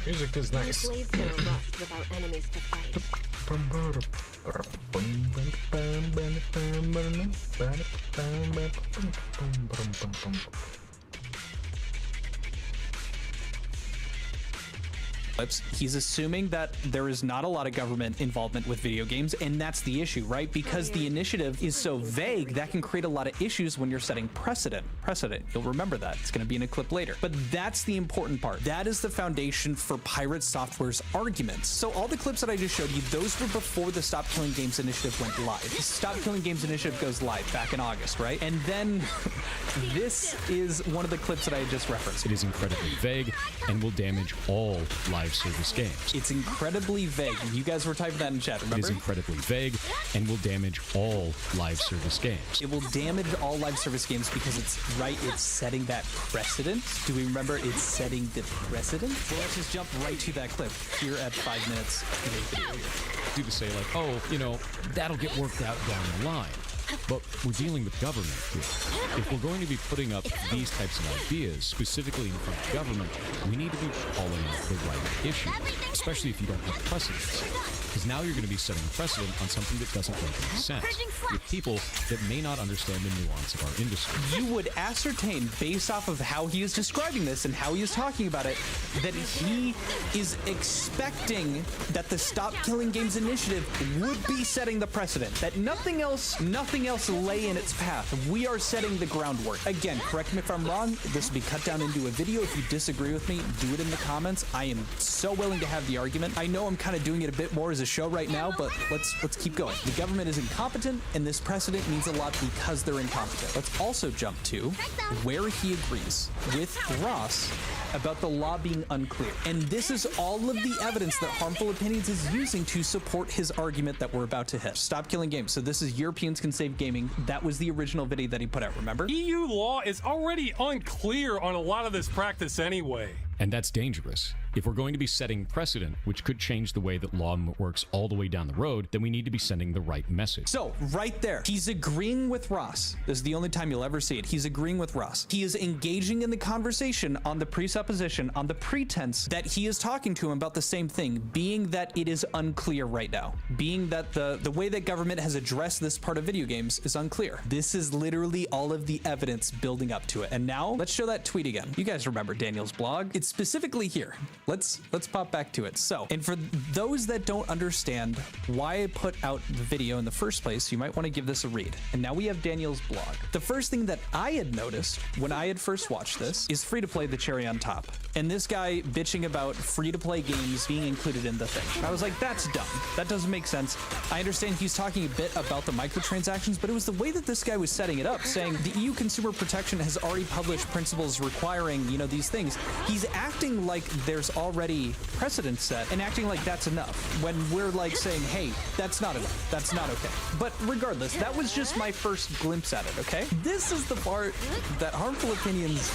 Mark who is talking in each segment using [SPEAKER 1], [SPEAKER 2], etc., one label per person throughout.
[SPEAKER 1] Music is nice.
[SPEAKER 2] Blades gonna rust without enemies to fight.
[SPEAKER 3] He's assuming that there is not a lot of government involvement with video games, and that's the issue, right? Because the initiative is so vague, that can create a lot of issues when you're setting precedent. You'll remember that. It's going to be in a clip later. But that's the important part. That is the foundation for Pirate Software's arguments. So all the clips that I just showed you, those were before the Stop Killing Games initiative went live. Stop Killing Games initiative goes live back in August, right? And then this is one of the clips that I just referenced.
[SPEAKER 4] It is incredibly vague and will damage all live service games.
[SPEAKER 3] It's incredibly vague. You guys were typing that in chat, remember?
[SPEAKER 4] It is incredibly vague and will damage all live service games.
[SPEAKER 3] It will damage all live service games because it's setting that precedent. Do we remember it's setting the precedent? Well, let's just jump right to that clip here at 5 minutes in the video.
[SPEAKER 4] People say like, oh, you know, that'll get worked out down the line. But we're dealing with government here. If we're going to be putting up these types of ideas, specifically in front of government, we need to be calling out the right issue, especially if you don't have precedents. Because now you're going to be setting a precedent on something that doesn't make any sense, with people that may not understand the nuance of our industry.
[SPEAKER 3] You would ascertain, based off of how he is describing this and how he is talking about it, that he is expecting that the Stop Killing Games initiative would be setting the precedent, that nothing else lay in its path. We are setting the groundwork. Again, correct me if I'm wrong. This will be cut down into a video. If you disagree with me, do it in the comments. I am so willing to have the argument. I know I'm kind of doing it a bit more as a show right now, but let's keep going. The government is incompetent, and this precedent means a lot because they're incompetent. Let's also jump to where he agrees with Ross about the law being unclear. And this is all of the evidence that Harmful Opinions is using to support his argument that we're about to hit. Stop Killing Games. So this is Europeans Can Save Gaming. That was the original video that he put out, remember?
[SPEAKER 5] EU law is already unclear on a lot of this practice anyway.
[SPEAKER 4] And that's dangerous. If we're going to be setting precedent, which could change the way that law works all the way down the road, then we need to be sending the right message.
[SPEAKER 3] So, right there, he's agreeing with Ross. This is the only time you'll ever see it. He's agreeing with Ross. He is engaging in the conversation on the presupposition, on the pretense that he is talking to him about the same thing, being that it is unclear right now, being that the way that government has addressed this part of video games is unclear. This is literally all of the evidence building up to it. And now, let's show that tweet again. You guys remember Daniel's blog? It's specifically here. Let's pop back to it. So, and for those that don't understand why I put out the video in the first place, you might want to give this a read. And now we have Daniel's blog. The first thing that I had noticed when I had first watched this is free-to-play the cherry on top. And this guy bitching about free-to-play games being included in the thing. I was like, that's dumb. That doesn't make sense. I understand he's talking a bit about the microtransactions, but it was the way that this guy was setting it up, saying the EU Consumer Protection has already published principles requiring, you know, these things. He's acting like there's already precedent set and acting like that's enough when we're like saying, hey, that's not enough. That's not okay. But regardless, that was just my first glimpse at it, okay? This is the part that Harmful Opinions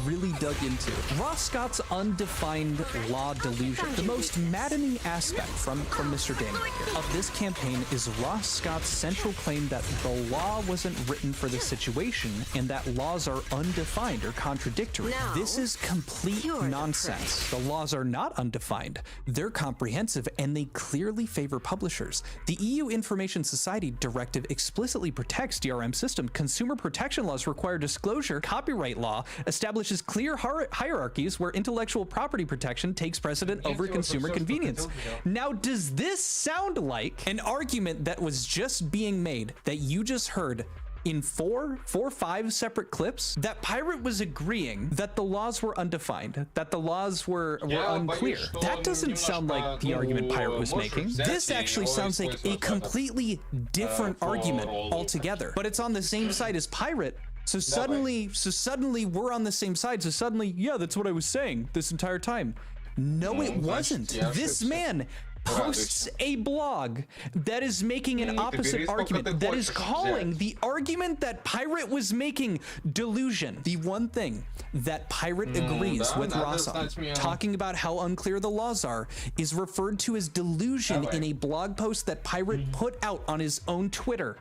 [SPEAKER 3] really dug into. Ross Scott's undefined law delusion. The most maddening aspect from Mr. Daniel here of this campaign is Ross Scott's central claim that the law wasn't written for the situation and that laws are undefined or contradictory.
[SPEAKER 2] No.
[SPEAKER 3] This is complete nonsense. The laws are not undefined. They're comprehensive and they clearly favor publishers. The EU Information Society Directive explicitly protects DRM system. Consumer protection laws require disclosure. Copyright law establishes clear hierarchies where intellectual property protection takes precedent over consumer convenience. Now, does this sound like an argument that was just being made that you just heard in four, five separate clips, that Pirate was agreeing that the laws were undefined, that the laws were unclear? That doesn't sound like the argument Pirate was making. This actually sounds like a completely different argument altogether, but it's on the same side as Pirate. So suddenly we're on the same side. So suddenly, yeah, that's what I was saying this entire time. No, it wasn't. This man posts a blog that is making an opposite argument, that is calling the argument that Pirate was making delusion. The one thing that Pirate agrees with Ross on, talking about how unclear the laws are, is referred to as delusion in a blog post that Pirate put out on his own Twitter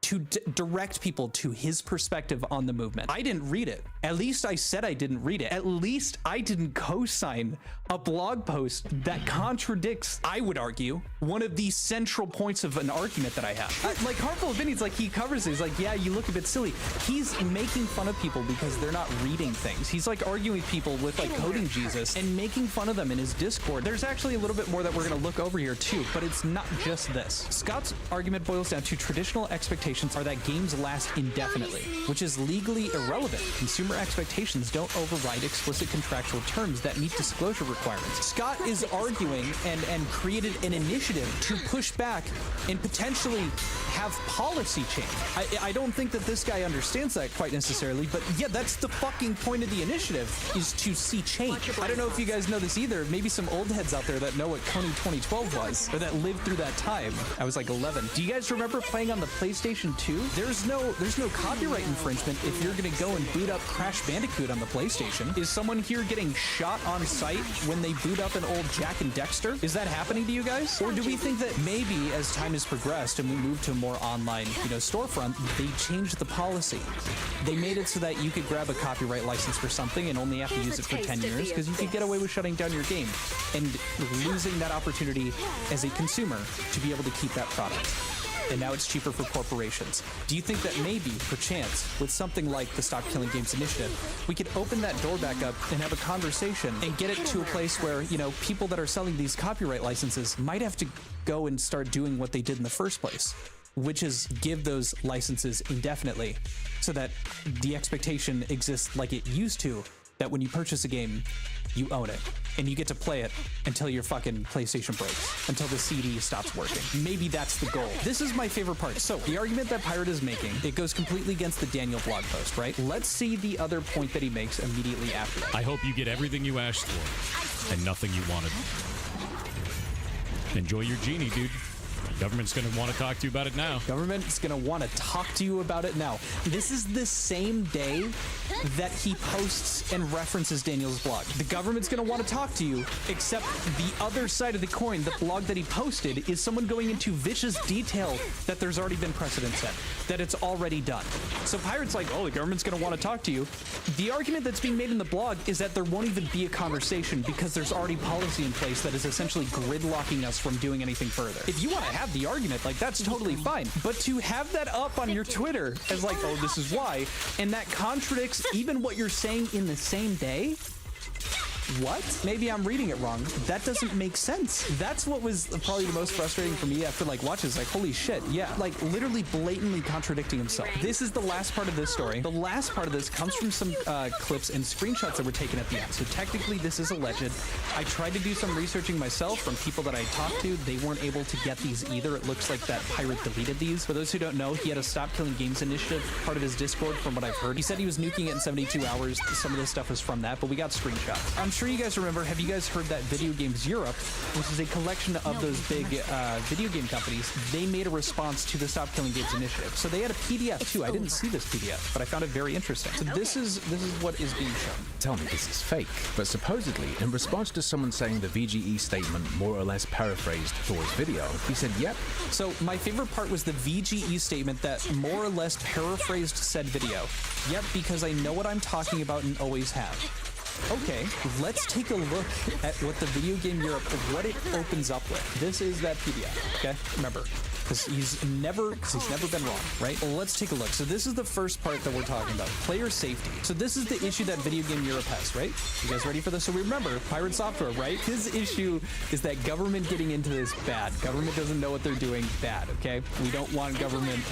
[SPEAKER 3] to direct people to his perspective on the movement. I didn't read it. At least I said I didn't read it. At least I didn't co-sign a blog post that contradicts, I would argue, one of the central points of an argument that I have. Like Harmful Opinions, like he covers it. He's like, yeah, you look a bit silly. He's making fun of people because they're not reading things. He's like arguing with people with like coding Jesus and making fun of them in his Discord. There's actually a little bit more that we're going to look over here too, but it's not just this. Scott's argument boils down to traditional expectations are that games last indefinitely, which is legally irrelevant. Consumer expectations don't override explicit contractual terms that meet disclosure requirements. Scott is arguing and created an initiative to push back and potentially have policy change. I don't think that this guy understands that quite necessarily, but yeah, that's the fucking point of the initiative, is to see change. I don't know if you guys know this either. Maybe some old heads out there that know what Coney 2012 was, or that lived through that time. I was like 11. Do you guys remember playing on the PlayStation 2? There's no copyright infringement if you're gonna go and boot up Crash Bandicoot on the PlayStation. Is someone here getting shot on sight when they boot up an old Jack and Dexter? Is that happening to you guys? Or do we think that maybe as time has progressed and we move to a more online, storefront, they changed the policy? They made it so that you could grab a copyright license for something and only have to use it for 10 years because you could get away with shutting down your game and losing that opportunity as a consumer to be able to keep that product. And now it's cheaper for corporations. Do you think that maybe, perchance, with something like the Stop Killing Games Initiative, we could open that door back up and have a conversation and get it to a place where, people that are selling these copyright licenses might have to go and start doing what they did in the first place, which is give those licenses indefinitely so that the expectation exists like it used to, that when you purchase a game, you own it and you get to play it until your fucking PlayStation breaks, until the CD stops working. Maybe that's the goal. This is my favorite part. So the argument that Pirate is making, it goes completely against the Daniel blog post, right? Let's see the other point that he makes immediately after that.
[SPEAKER 4] I hope you get everything you asked for and nothing you wanted. Enjoy your genie, dude. Government's going to want to talk to you about it now.
[SPEAKER 3] Government's going to want to talk to you about it now. This is the same day that he posts and references Daniel's blog. The government's going to want to talk to you, except the other side of the coin, the blog that he posted, is someone going into vicious detail that there's already been precedent set, that it's already done. So Pirate's like, oh, the government's going to want to talk to you. The argument that's being made in the blog is that there won't even be a conversation because there's already policy in place that is essentially gridlocking us from doing anything further. If you want to have the argument, like, that's totally fine, but to have that up on your Twitter as like, oh, this is why, and that contradicts even what you're saying in the same day, what? Maybe I'm reading it wrong. That doesn't make sense. That's what was probably the most frustrating for me after like watching this. Like, holy shit, yeah, like literally blatantly contradicting himself. This is the last part of this story. The last part of this comes from some clips and screenshots that were taken at the end. So technically this is alleged. I tried to do some researching myself from people that I talked to. They weren't able to get these either. It looks like that Pirate deleted these. For those who don't know, he had a Stop Killing Games initiative, part of his Discord from what I've heard. He said he was nuking it in 72 hours. Some of this stuff was from that, but we got screenshots. I'm sure you guys remember, have you guys heard that Video Games Europe, which is a collection of those big video game companies, they made a response to the Stop Killing Games initiative. So they had a PDF too. I didn't see this PDF, but I found it very interesting. So this is what is being shown.
[SPEAKER 1] Tell me this is fake, but supposedly, in response to someone saying the VGE statement more or less paraphrased Thor's video, he said, yep.
[SPEAKER 3] So my favorite part was the VGE statement that more or less paraphrased said video. Yep, because I know what I'm talking about and always have. Okay, let's take a look at what the Video Game Europe, what it opens up with. This is that PDF, okay? Remember, because he's never been wrong, right? Well, let's take a look. So this is the first part that we're talking about, player safety. So this is the issue that Video Game Europe has, right? You guys ready for this? So remember, Pirate Software, right? His issue is that government getting into this bad. Government doesn't know what they're doing bad, okay? We don't want government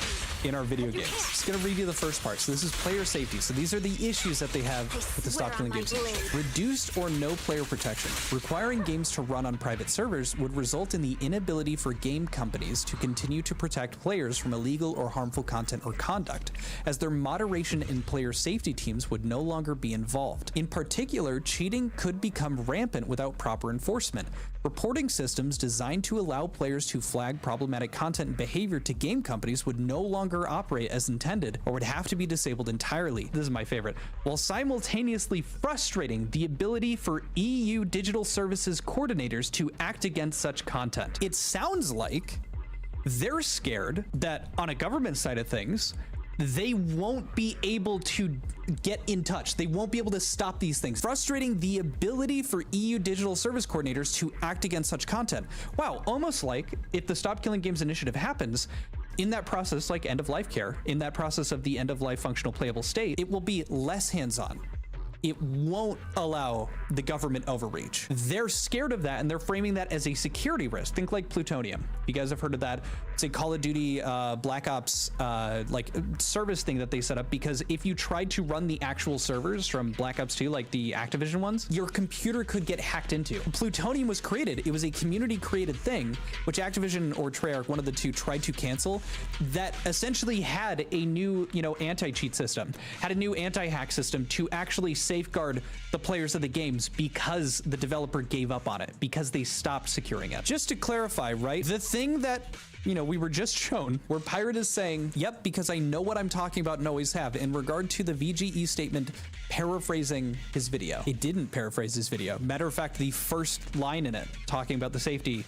[SPEAKER 3] in our video games. Just gonna read you the first part. So this is player safety. So these are the issues that they have with the Stop Killing Games initiative. Reduced or no player protection. Requiring games to run on private servers would result in the inability for game companies to continue to protect players from illegal or harmful content or conduct, as their moderation and player safety teams would no longer be involved. In particular, cheating could become rampant without proper enforcement. Reporting systems designed to allow players to flag problematic content and behavior to game companies would no longer operate as intended or would have to be disabled entirely. This is my favorite. While simultaneously frustrating the ability for EU digital services coordinators to act against such content. It sounds like They're scared that on a government side of things, they won't be able to get in touch. They won't be able to stop these things, frustrating the ability for EU digital service coordinators to act against such content. Wow, almost like if the Stop Killing Games initiative happens, in that process, like end of life care, in that process of the end of life functional playable state, it will be less hands-on. It won't allow the government overreach. They're scared of that, and they're framing that as a security risk. Think like plutonium. You guys have heard of that. It's a Call of Duty Black Ops like service thing that they set up, because if you tried to run the actual servers from Black Ops 2, like the Activision ones, your computer could get hacked into. Plutonium was created. It was a community created thing, which Activision or Treyarch, one of the two, tried to cancel, that essentially had a new, anti-cheat system, had a new anti-hack system to actually safeguard the players of the games, because the developer gave up on it, because they stopped securing it. Just to clarify, right? The thing that we were just shown where Pirate is saying, yep, because I know what I'm talking about and always have, in regard to the VGE statement paraphrasing his video. It didn't paraphrase his video. Matter of fact, the first line in it talking about the safety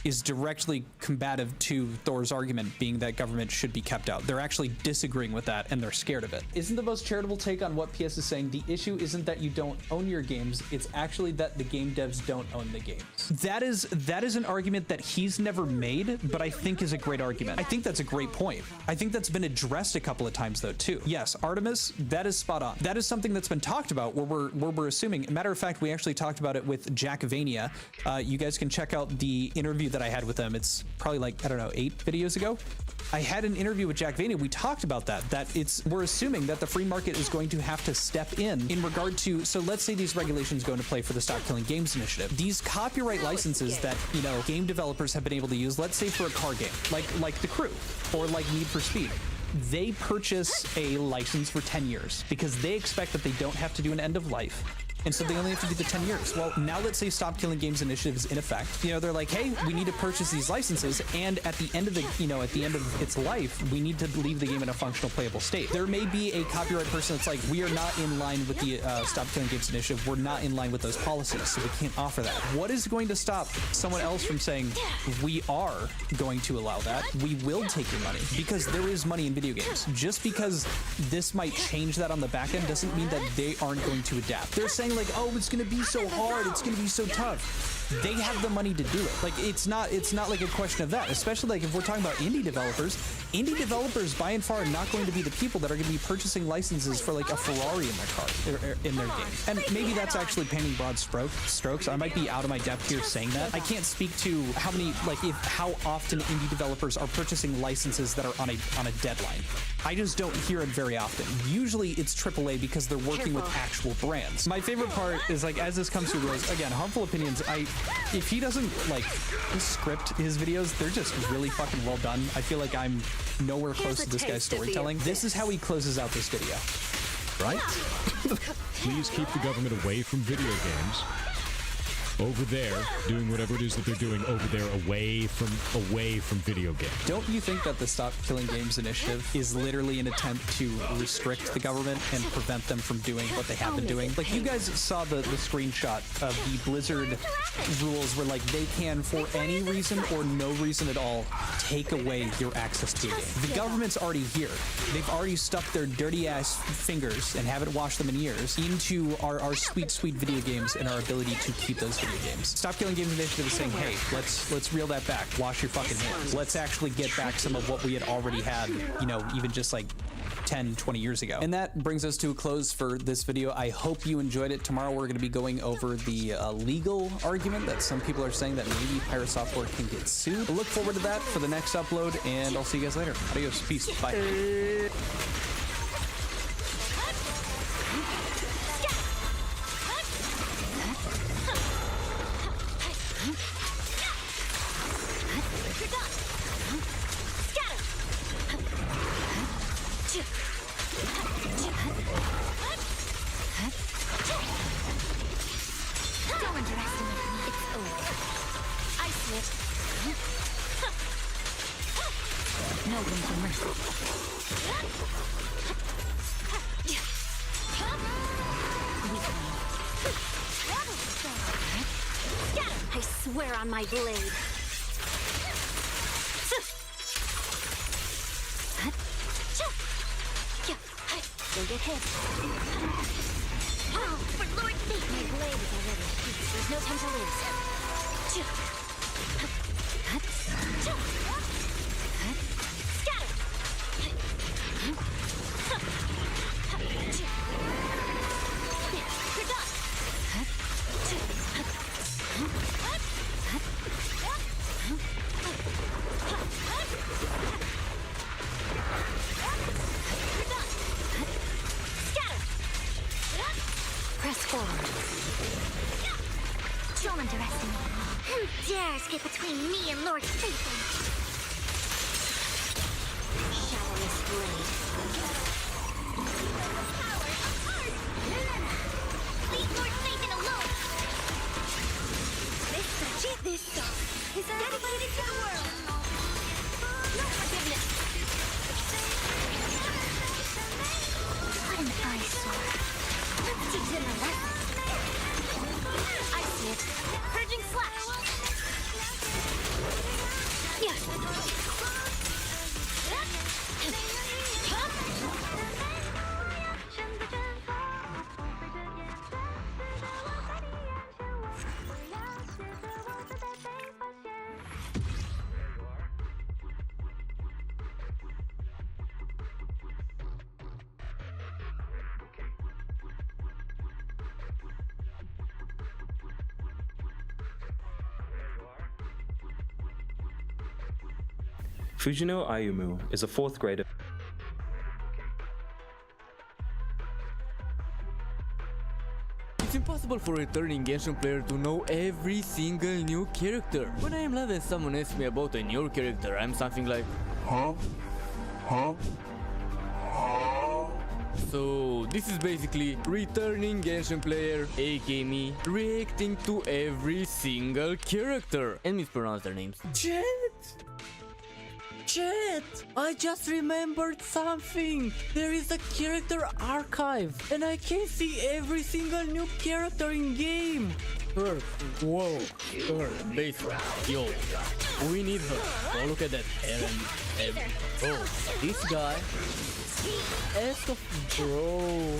[SPEAKER 3] is directly combative to Thor's argument, being that government should be kept out. They're actually disagreeing with that, and they're scared of it. Isn't the most charitable take on what PS is saying, the issue isn't that you don't own your games, it's actually that the game devs don't own the games. That is an argument that he's never made, but I think is a great argument. I think that's a great point. I think that's been addressed a couple of times though too. Yes, Artemis, that is spot on. That is something that's been talked about where we're assuming. Matter of fact, we actually talked about it with Jack Vania. You guys can check out the interview that I had with him. It's probably like, I don't know, 8 videos ago. I had an interview with Jack Vania. We talked about that we're assuming that the free market is going to have to step in regard to, so let's say these regulations go into play for the Stop Killing Games initiative. These copyright licenses that, game developers have been able to use, let's say for a car game, like The Crew or like Need for Speed. They purchase a license for 10 years because they expect that they don't have to do an end of life. And so they only have to do the 10 years. Well, now let's say Stop Killing Games initiative is in effect. They're like, hey, we need to purchase these licenses, and at the end of its life, we need to leave the game in a functional playable state. There may be a copyright person that's like, we are not in line with the Stop Killing Games initiative. We're not in line with those policies, so we can't offer that. What is going to stop someone else from saying, we are going to allow that? We will take your money, because there is money in video games. Just because this might change that on the back end doesn't mean that they aren't going to adapt. They're saying like, oh, it's gonna be so hard, it's gonna be so tough. They have the money to do it. Like, it's not like a question of that, especially like if we're talking about indie developers by and far are not going to be the people that are going to be purchasing licenses for like a Ferrari in their car, in their game. And maybe that's actually painting broad strokes. I might be out of my depth here saying that. I can't speak to how often indie developers are purchasing licenses that are on a deadline. I just don't hear it very often. Usually it's AAA because they're working with actual brands. My favorite part is like, as this comes through, Rose, again, Harmful Opinions, if he doesn't like script his videos, they're just really fucking well done. I feel like I'm nowhere close to this guy's storytelling. This is how he closes out this video.
[SPEAKER 1] Right?
[SPEAKER 4] Please keep the government away from video games. Over there, doing whatever it is that they're doing over there, away from video games.
[SPEAKER 3] Don't you think that the Stop Killing Games initiative is literally an attempt to restrict the government and prevent them from doing what they have been doing? Like, you guys saw the screenshot of the Blizzard rules where like they can, for any reason or no reason at all, take away your access to a game. The government's already here. They've already stuck their dirty ass fingers, and haven't washed them in years, into our sweet video games and our ability to keep those video games. Stop Killing Games initiative is saying, hey, let's reel that back. Wash your fucking hands. Let's actually get back some of what we had already had, even just like 10, 20 years ago. And that brings us to a close for this video. I hope you enjoyed it. Tomorrow we're going to be going over the legal argument that some people are saying that maybe Pirate Software can get sued. Look forward to that for the next upload, and I'll see you guys later. Adios. Peace. Bye.
[SPEAKER 2] Don't underestimate me. It's over. I slip. No room for mercy. I swear on my blade. You'll get hit. Oh, for Lord's sake! My blade is already heat. There's no time to lose. Press forward. Don't underestimate me. Who dares get between me and Lord Satan? Shadowless blade. Power of art! Leave Lord Satan alone! This song is dedicated to the world! No forgiveness! What an eyesore! Let's teach them a lesson! I see it! Purging slash! Yeah!
[SPEAKER 6] Fujino Ayumu is a 4th grader.
[SPEAKER 7] It's impossible for a returning Genshin player to know every single new character. When I am 11, someone asks me about a new character, I'm something like, huh? Huh? So this is basically returning Genshin player, aka me, reacting to every single character and mispronounce their names. Chat! I just remembered something! There is a character archive and I can see every single new character in game! Her, whoa, her, base rank, yo, we need her. Oh, look at that hair and oh, this guy, S of bro.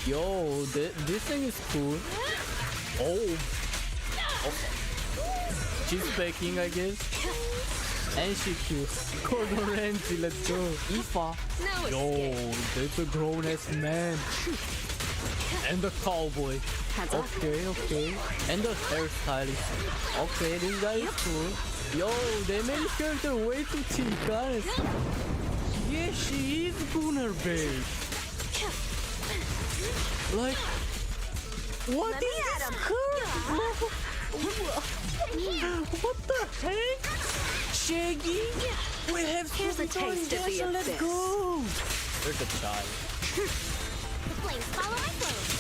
[SPEAKER 7] Yo, this thing is cool. Oh, she's backing, I guess. And she kills. Gordon Ramsay, let's go. Ifa. Yo, that's a grown-ass man. And the cowboy. Okay. And the hairstylist. Okay, this guy is cool. Yo, they made this character way too thick, honestly. Yeah, she is Gunnar Babe. Like, what is this curve, bro? What the heck? Shaggy? We have
[SPEAKER 2] Here's a taste of the
[SPEAKER 7] let's
[SPEAKER 2] abyss.
[SPEAKER 7] go! Where's the guy?
[SPEAKER 2] The flames follow my flames.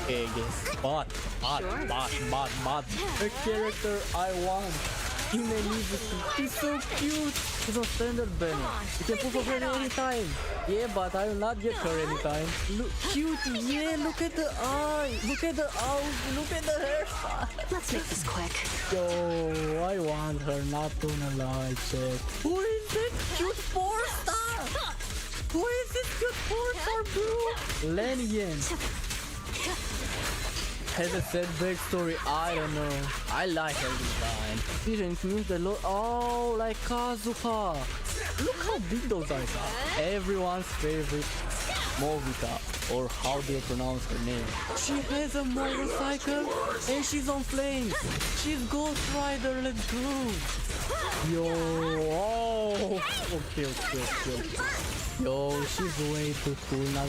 [SPEAKER 7] Okay, I guess. But. The character I want. He's so cute. He's on standard banner. You can pull for her anytime. Yeah, but I will not get her anytime. Look, cute. Yeah, look at the eye. Look at the eyes. Look at the hairstyle.
[SPEAKER 2] Let's make this quick.
[SPEAKER 7] Yo, I want her, not gonna lie, chat. Who is this cute porn star? Who is this cute porn star, bro? Lenian. Has a sad backstory, I don't know. I like her design. Vision means the oh, like Kazuha. Look how big those eyes are. Everyone's favorite Movita, or how do you pronounce her name? She has a motorcycle and she's on flames. She's Ghost Rider, let's go. Yo, oh, okay. Yo, she's way too cool now.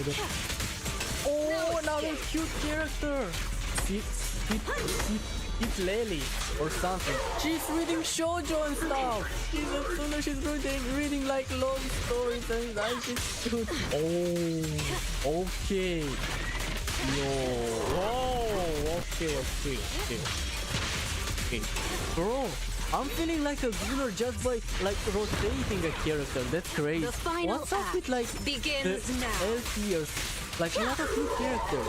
[SPEAKER 7] Oh, another cute character. It's Lely or something. She's reading shoujo and stuff. She's reading like long stories and she's cute. Oh, okay. Yo, oh, okay. Bro, I'm feeling like a winner just by like rotating a character. That's crazy.
[SPEAKER 2] The final
[SPEAKER 7] What's up with
[SPEAKER 2] act
[SPEAKER 7] like
[SPEAKER 2] begins
[SPEAKER 7] the
[SPEAKER 2] now.
[SPEAKER 7] elf years? Like a lot of new characters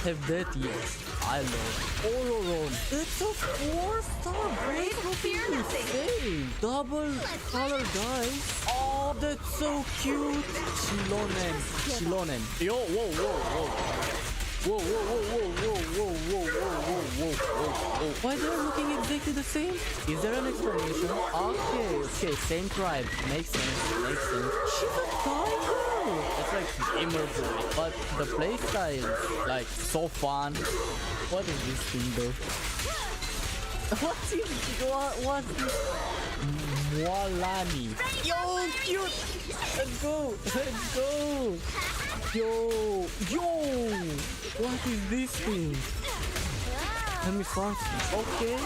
[SPEAKER 7] have that year. I love Ororon. That's a 4-star break.
[SPEAKER 2] Fear nothing.
[SPEAKER 7] Hey, double color guys. Oh, Oh, that's so cute. Shilonen. Yo, whoa. Whoa. Why they're looking exactly the same? Is there an explanation? Okay, same tribe. Makes sense. She's a tiger. It's like gamer boy, but the playstyle is like so fun. What is this thing though? What's this? Moalani. Yo, cute. Let's go. Yo. What is this thing? Let me find some. Okay.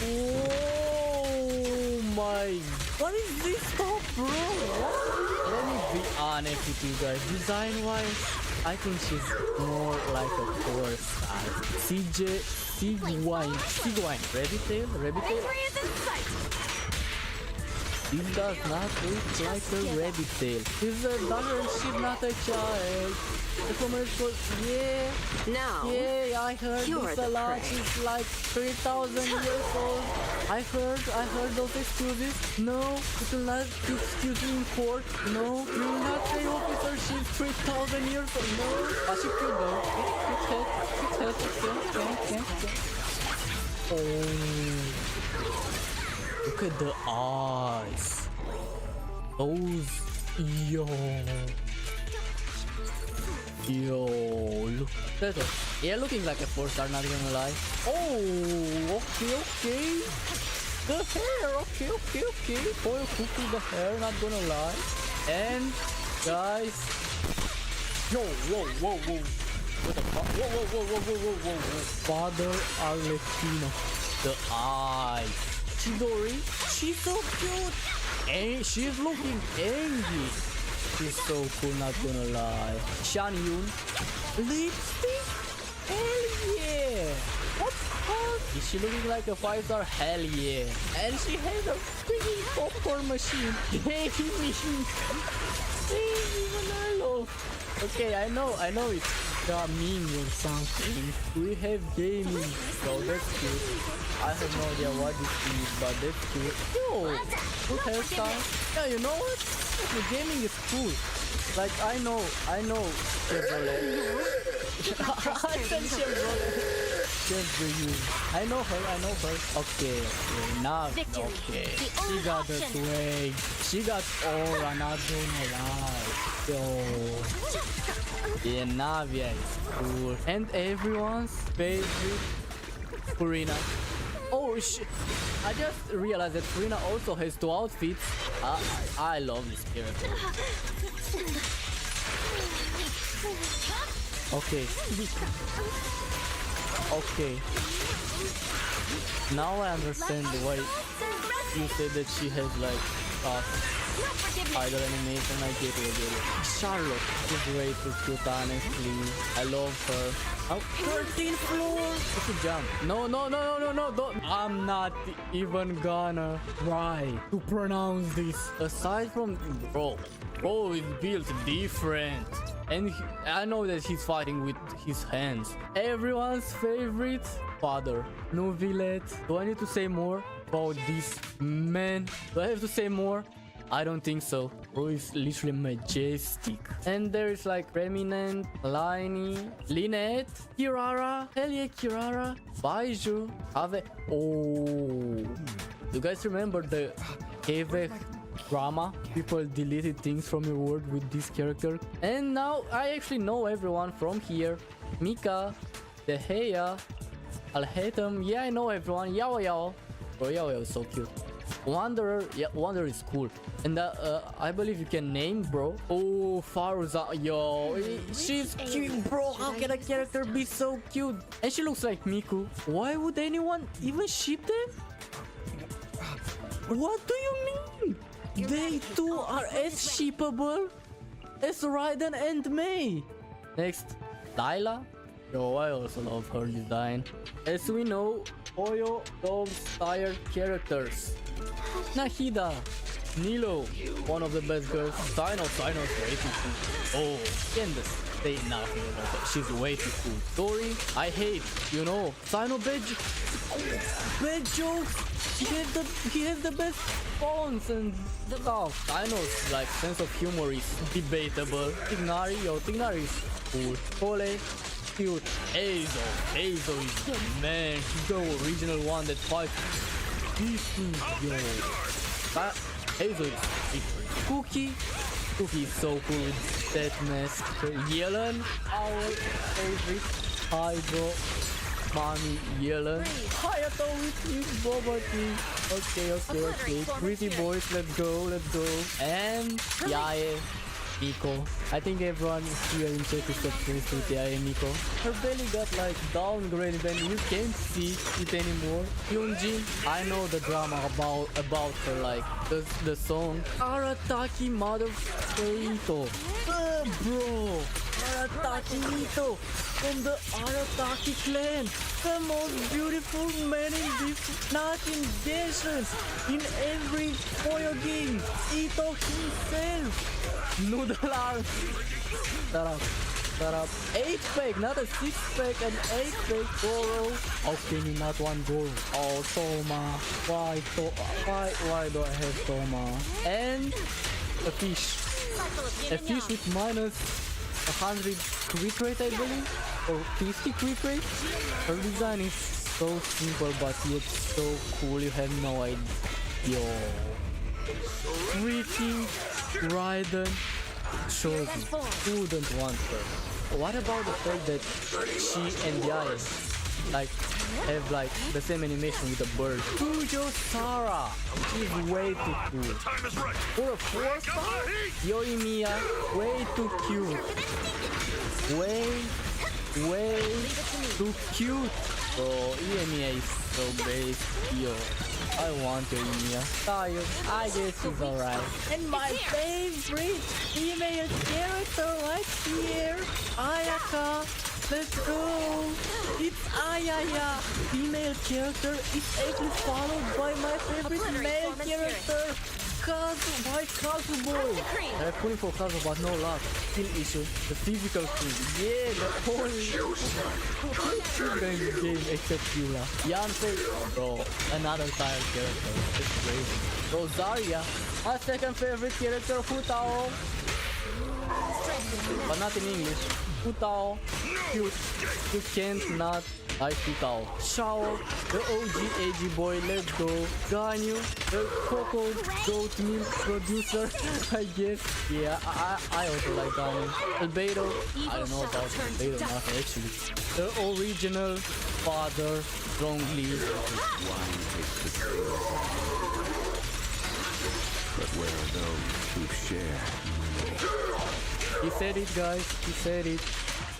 [SPEAKER 7] Oh my. What is this stuff, bro? Let me be honest with you guys. Design-wise, I think she's more like a horse style. Sigwine. Rabbit tail. This does not look like a rabbit tail. She's a daughter and she's not a child. The commercial, I heard this a lot. She's like 3,000 years old. I heard those excuses. No, you will not be excused in court. No, you will not say, officer, she's 3,000 years old. No, she could though. Oh. Look at the eyes. Those. Yo, look at that. Yeah, looking like a 4-star, not gonna lie. Oh, okay. The hair, okay. Foil cookie, the hair, not gonna lie. And, guys. Yo, whoa. What the fuck? Whoa. Father Arlecchino. The eyes. Chidori, she's so cute. And she's looking angry. She's so cool, not gonna lie. Shan Yun. Lipstick? Hell yeah. What the fuck? Is she looking like a 5-star? Hell yeah. And she has a freaking popcorn machine. Gaming. Okay, I know it's gaming or something. We have gaming. So that's cute. I have no idea what this is, but that's cute. Yo, good hairstyle. Yeah, you know what? The gaming is cool. Like I know Chevrolet. I said Chevrolet. I know her. Okay. Now, okay. She got the swag. She got aura, not gonna lie. Yo. Yeah, Navia is cool. And everyone's favorite, Purina. Oh shit. I just realized that Purina also has 2 outfits. I love this character. Okay. Now I understand why you said that she has like idol animation. I get it. Charlotte is way too cute, honestly. I love her. Oh, 13th floor! It's a jump. No, don't. I'm not even gonna try to pronounce this. Aside from bro is built different. And I know that he's fighting with his hands. Everyone's favorite father, Novilet. Do I need to say more about this man? Do I have to say more? I don't think so. Bro is literally majestic. And there is like Reminent, Laini, Lynette, Kirara. Hell yeah, Kirara. Baiju. Ave. Oh. You guys remember the Kevek drama? People deleted things from your world with this character. And now I actually know everyone from here. Mika, Deheya, Alhatam. Yeah, I know everyone. Yao. Bro, Yao is so cute. Wanderer, yeah, Wanderer is cool. And I believe you can name, bro. Oh, Faruza, yo, she's cute, bro. How can a character be so cute? And she looks like Miku. Why would anyone even ship them? What do you mean? They too are as shippable as Raiden and Mei. Next, Lila. Yo, I also love her design. As we know, Oyo loves tired characters. Nahida, Nilo, one of the best girls. Sino is way too cool. Oh, Candace, say nothing about her. She's way too cool. Tori, I hate, Sino bad jokes. He has the best pawns and stuff. I know, like, sense of humor is debatable. Tignari is cool. Cole, cute. Eizo is the man. He's the original one that fights these two, yo. Eizo is different. Cookie is so cool with that mask. Yellen, our favorite Hydro. Mommy, Yellen. Hayato with his boba tea. Okay. Pretty boys, let's go. And Yae, Miko. I think everyone here in chat is obsessed with Yae Miko. Her belly got like downgraded and you can't see it anymore. Hyunjin, I know the drama about her, like the song Arataki Motherfucker. Bro, Arataki Mito from the Arataki clan. The most beautiful man in this, not in Genshin, in every Poyo game. Ito himself. Noodle arms. Shut up. 8-pack, not a 6-pack, an 8-pack Goro. How can you not want Goro? Oh, Toma. Why do I have Toma? And a fish. A fish with minus 100 crit rate, I believe, or 50 crit rate. Her design is so simple but yet so cool, you have no idea. Yo, freaking Raiden Shogun, wouldn't want her. What about the fact that she and Yae like have like the same animation with the bird? Kujo Sara, she's way too cool. For a 4-star, Yoimiya, way too cute. Way too cute. Bro, Yoimiya is so base. Yo, I want Yoimiya. Tired, I guess she's alright. And my favorite female character right here, Ayaka. Let's go! It's Ayaya! Female character is actually followed by my favorite male character, Kazu Boy! I'm pulling for Kazu but no luck. Skill issue. The physical skill. Yeah, the whole game except Yula. Yansei, bro, another tired character. It's crazy. Rosaria, my second favorite character, Futao. But not in English. Futao, cute. You can't not like Futao. Shao, the OG AG boy, let's go. Ganyu, the Coco goat milk producer, I guess. Yeah, I also like Ganyu. Albedo, I don't know about Albedo, not actually. The original father, strongly.
[SPEAKER 8] But where are those who share?
[SPEAKER 7] He said it, guys. He said it.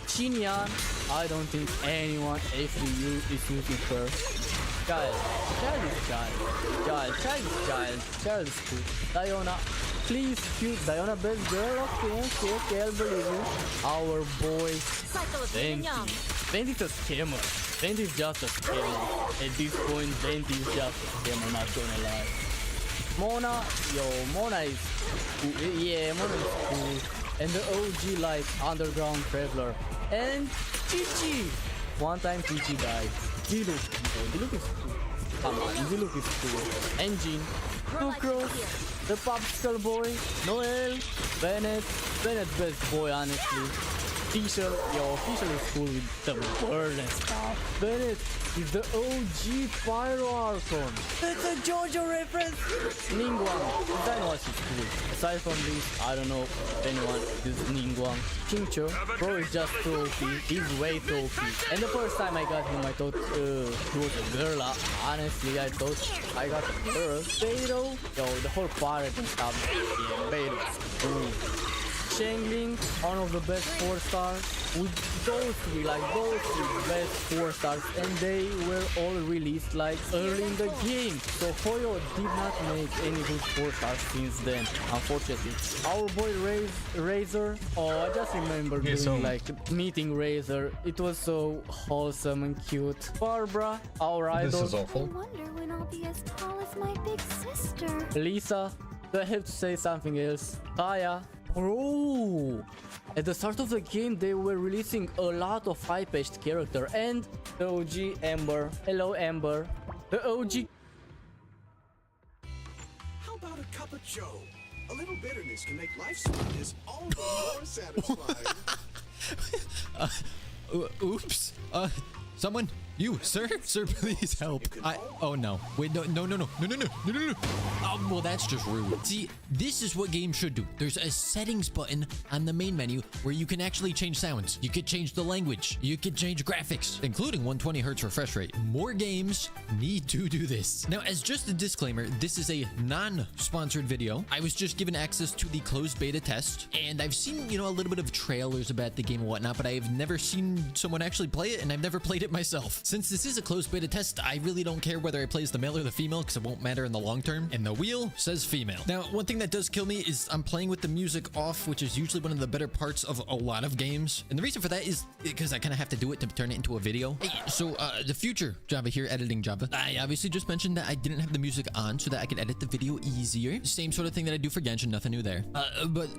[SPEAKER 7] Xinyan, I don't think anyone actually is using her. Child is cool. Diona, please cute. Diona, best girl of okay, I believe you. Our boy, Venti. Venti is a scammer. Venti is just a scammer. At this point, Venti is just a scammer, not gonna lie. Mona is cool. Yeah, Mona is cool. And the OG like underground traveler. And Chichi. One time Chichi died. Diluc is cool. Come on, Diluc is cool. Engine. Sucrose. The popsicle boy. Noel. Bennett best boy honestly. Fischl, Fischl is cool with the bird and stuff. Bennett is the OG Pyro Archon. That's a JoJo reference. Ningguang, Dynamax is cool. Aside from this, I don't know if anyone uses Ningguang. Chincho, bro is just too OP. He's way too OP. And the first time I got him, I thought he was a girl. Honestly, I thought I got a girl. Beidou, the whole pirate and stuff. Yeah, Beidou is cool. Shangling, one of the best 4-stars. With those three best 4-stars, and they were all released like early in the game. So Hoyo did not make any good 4-stars since then, unfortunately. Our boy Razor, I just remember meeting Razor. It was so wholesome and cute. Barbara, our idol.
[SPEAKER 9] This is awful.
[SPEAKER 2] I wonder when I'll be as tall as my big sister.
[SPEAKER 7] Lisa, do I have to say something else? Kaya. Bro, at the start of the game they were releasing a lot of high-pitched character, and the OG Ember. Hello Ember. The OG.
[SPEAKER 9] but Joe. A little bitterness can make life sweetness all the more satisfying.
[SPEAKER 10] Oops. Someone, you, sir, please help. Oh no. Wait, no. Well, that's just rude. See, this is what games should do. There's a settings button on the main menu where you can actually change sounds. You could change the language. You could change graphics, including 120 hertz refresh rate. More games need to do this. Now, as just a disclaimer, this is a non-sponsored video. I was just given access to the closed beta test, and I've seen, a little bit of trailers about the game and whatnot, but I've never seen someone actually play it, and I've never played it myself. Since this is a closed beta test, I really don't care whether I play as the male or the female because it won't matter in the long term. And the wheel says female. Now, one thing that does kill me is I'm playing with the music off, which is usually one of the better parts of a lot of games. And the reason for that is because I kind of have to do it to turn it into a video. Hey, so the future Java here, editing Java. I obviously just mentioned that I didn't have the music on so that I could edit the video easier. Same sort of thing that I do for Genshin, nothing new there. But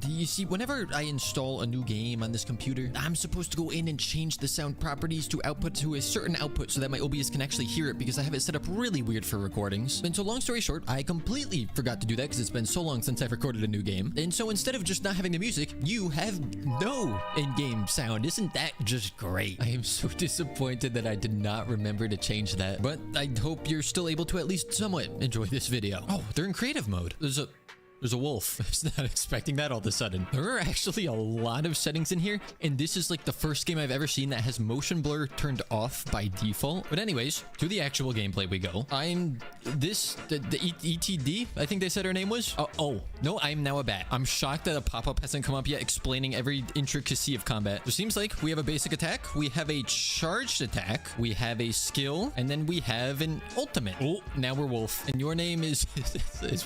[SPEAKER 10] you see, whenever I install a new game on this computer, I'm supposed to go in and change the sound properties to output to a certain output so that my OBS can actually hear it because I have it set up really weird for recordings. And so long story short, I completely forgot to do that because it's been so long since I've recorded a new game. And so instead of just not having the music, you have no in-game sound. Isn't that just great? I am so disappointed that I did not remember to change that. But I hope you're still able to at least somewhat enjoy this video. Oh, they're in creative mode. There's a wolf. I was not expecting that all of a sudden. There are actually a lot of settings in here, and this is like the first game I've ever seen that has motion blur turned off by default. But anyways, to the actual gameplay we go. I'm the ETD, I think they said her name was. Oh, no, I'm now a bat. I'm shocked that a pop-up hasn't come up yet explaining every intricacy of combat. It seems like we have a basic attack, we have a charged attack, we have a skill, and then we have an ultimate. Oh, now we're wolf. And your name is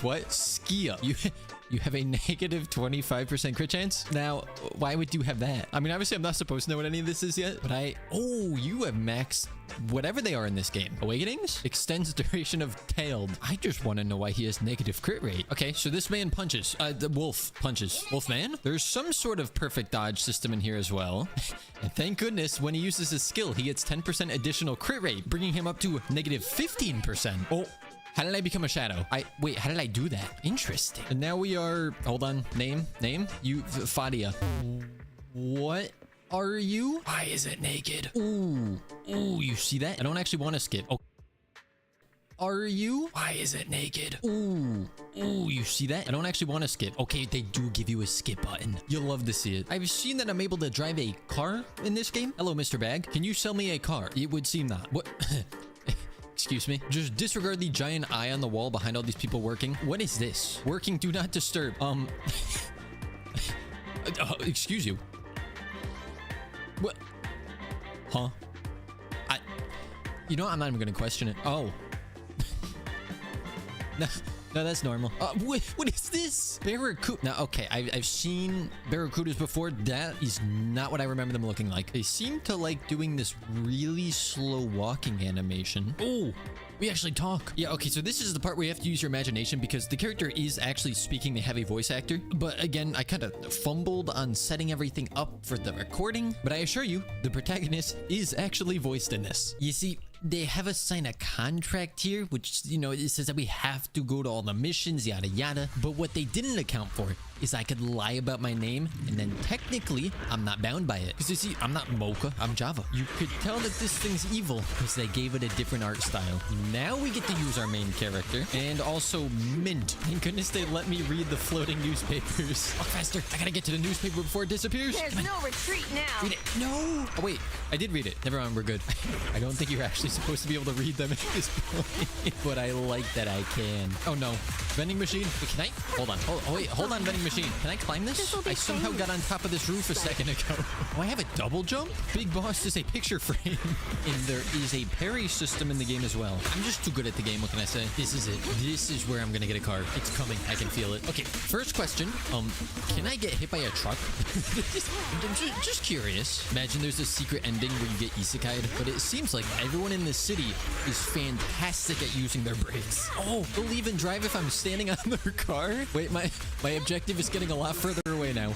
[SPEAKER 10] what? Skia. You have a negative 25% crit chance? Now, why would you have that? I mean, obviously, I'm not supposed to know what any of this is yet, but oh, you have max whatever they are in this game. Awakenings? Extends duration of tailed. I just want to know why he has negative crit rate. Okay, so this man punches. The wolf punches. Wolfman? There's some sort of perfect dodge system in here as well. And thank goodness, when he uses his skill, he gets 10% additional crit rate, bringing him up to negative 15%. Oh. How did I become a shadow? Wait, how did I do that? Interesting. And now we are, hold on, name? You, Fadia. What are you? Why is it naked? Ooh, you see that? I don't actually want to skip. Oh. Are you? Why is it naked? Ooh, you see that? I don't actually want to skip. Okay, they do give you a skip button. You'll love to see it. I've seen that I'm able to drive a car in this game. Hello, Mr. Bag. Can you sell me a car? It would seem not. What? Excuse me. Just disregard the giant eye on the wall behind all these people working. What is this? Working, do not disturb. Excuse you. What? Huh? I'm not even gonna question it. Oh. No, that's normal. What is this? Barracuda. Now, okay, I've seen Barracudas before. That is not what I remember them looking like. They seem to like doing this really slow walking animation. Oh, we actually talk. Yeah, okay, so this is the part where you have to use your imagination because the character is actually speaking. They have a voice actor. But again, I kind of fumbled on setting everything up for the recording. But I assure you, the protagonist is actually voiced in this. You see, they have us sign a contract here, which, it says that we have to go to all the missions, yada, yada. But what they didn't account for is I could lie about my name, and then technically, I'm not bound by it. Because you see, I'm not Mocha, I'm Java. You could tell that this thing's evil because they gave it a different art style. Now we get to use our main character, and also Mint. Thank goodness they let me read the floating newspapers. Walk faster, I gotta get to the newspaper before it disappears.
[SPEAKER 2] There's no retreat now.
[SPEAKER 10] Read it. No. Oh, wait, I did read it. Never mind, we're good. I don't think you're actually supposed to be able to read them at this point, but I like that I can. Oh no, vending machine. Wait, can I? Hold on. Hold on, vending machine. Can I climb this? I somehow got on top of this roof a second ago. Oh, I have a double jump? Big Boss is a picture frame. And there is a parry system in the game as well. I'm just too good at the game, what can I say? This is it. This is where I'm gonna get a car. It's coming, I can feel it. Okay, first question. Can I get hit by a truck? just curious. Imagine there's a secret ending where you get isekai'd, but it seems like everyone in this city is fantastic at using their brakes. Oh, they'll even drive if I'm standing on their car? Wait, my objective is getting a lot further away now.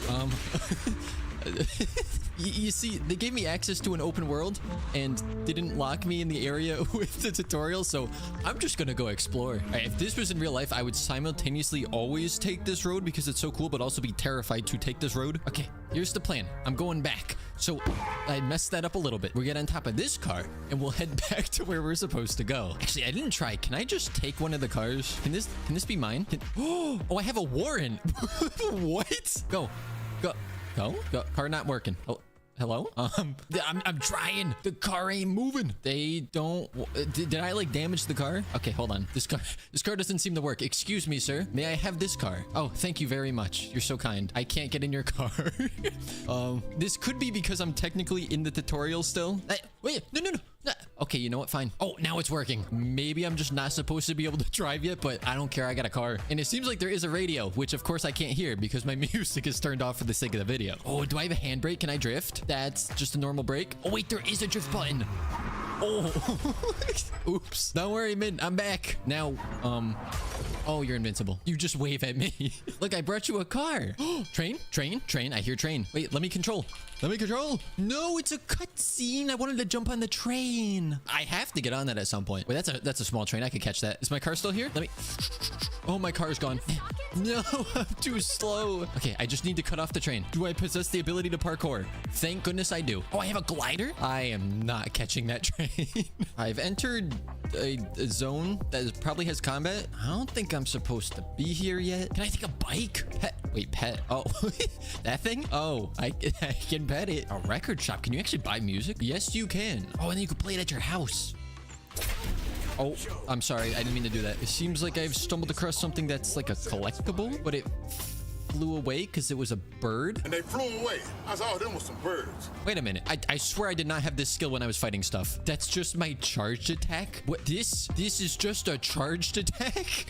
[SPEAKER 10] You see, they gave me access to an open world and didn't lock me in the area with the tutorial, so I'm just gonna go explore. All right, if this was in real life, I would simultaneously always take this road because it's so cool, but also be terrified to take this road. Okay, here's the plan. I'm going back. So I messed that up a little bit. We'll get on top of this car and we'll head back to where we're supposed to go. Actually, I didn't try. Can I just take one of the cars? Can this be mine? Oh, I have a warrant. What? Go. Car not working. Oh, hello? I'm trying. The car ain't moving. They don't. Did I like damage the car? Okay, hold on. This car doesn't seem to work. Excuse me, sir. May I have this car? Oh, thank you very much. You're so kind. I can't get in your car. This could be because I'm technically in the tutorial still. Wait, no. Okay, you know what? Fine. Oh, now it's working. Maybe I'm just not supposed to be able to drive yet, but I don't care. I got a car. And it seems like there is a radio, which of course I can't hear because my music is turned off for the sake of the video. Oh, do I have a handbrake? Can I drift? That's just a normal brake. Oh, wait, there is a drift button. Oh, oops. Don't worry, Min. I'm back. Now, oh, you're invincible. You just wave at me. Look, I brought you a car. Train. I hear train. Wait, let me control. No, it's a cutscene. I wanted to jump on the train. I have to get on that at some point. Wait, that's a small train. I could catch that. Is my car still here? Let me. Oh, my car's gone. No, I'm too slow. Okay, I just need to cut off the train. Do I possess the ability to parkour? Thank goodness I do. Oh, I have a glider? I am not catching that train. I've entered a zone that probably has combat. I don't think I'm supposed to be here yet. Can I take a bike? Pet. Oh, that thing? Oh, I can pet it. A record shop. Can you actually buy music? Yes, you can. Oh, and then you can play it at your house. Oh, I'm sorry. I didn't mean to do that. It seems like I've stumbled across something that's like a collectible, but it flew away because it was a bird.
[SPEAKER 11] And they flew away. I saw them with some birds.
[SPEAKER 10] Wait a minute. I swear I did not have this skill when I was fighting stuff. That's just my charged attack. What? This is just a charged attack?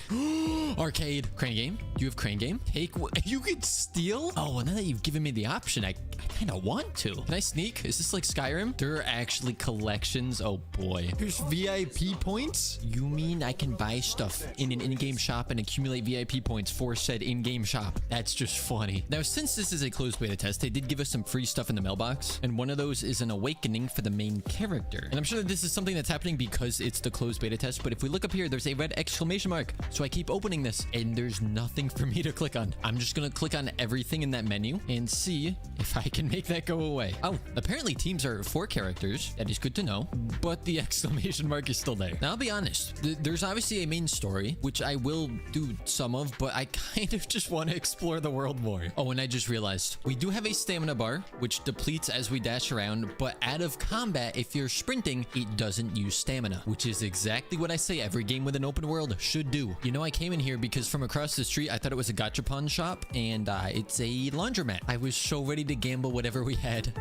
[SPEAKER 10] Arcade. Crane game? You have crane game? Take what? You could steal? Oh, well, now that you've given me the option, I kind of want to. Can I sneak? Is this like Skyrim? There are actually collections. Oh boy. There's VIP points? You mean I can buy stuff in an in-game shop and accumulate VIP points for said in-game shop? That's just funny. Now, since this is a closed beta test, they did give us some free stuff in the mailbox, and one of those is an awakening for the main character. And I'm sure that this is something that's happening because it's the closed beta test, but if we look up here, there's a red exclamation mark. So I keep opening this, and there's nothing for me to click on. I'm just gonna click on everything in that menu and see if I can make that go away. Oh, apparently teams are 4 characters. That is good to know, but the exclamation mark is still there. Now, I'll be honest, there's obviously a main story, which I will do some of, but I kind of just want to explore the world more. Oh, and I just realized we do have a stamina bar, which depletes as we dash around, but out of combat, if you're sprinting, it doesn't use stamina, which is exactly what I say every game with an open world should do. You know, I came in here because from across the street, I thought it was a gachapon shop, and it's a laundromat. I was so ready to gamble whatever we had.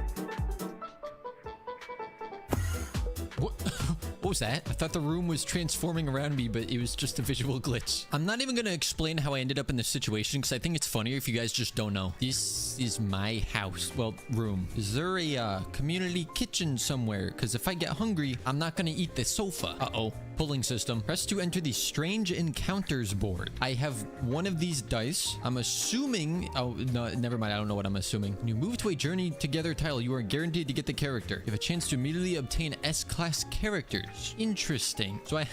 [SPEAKER 10] What was that? I thought the room was transforming around me, but it was just a visual glitch. I'm not even going to explain how I ended up in this situation because I think it's funnier if you guys just don't know. This is my house. Well, room. Is there a community kitchen somewhere? Because if I get hungry, I'm not going to eat the sofa. Uh-oh. Pulling system. Press to enter the strange encounters board. I have one of these dice. I'm assuming... Oh, no, never mind. I don't know what I'm assuming. When you move to a journey together tile, you are guaranteed to get the character. You have a chance to immediately obtain S-class characters. Interesting. So I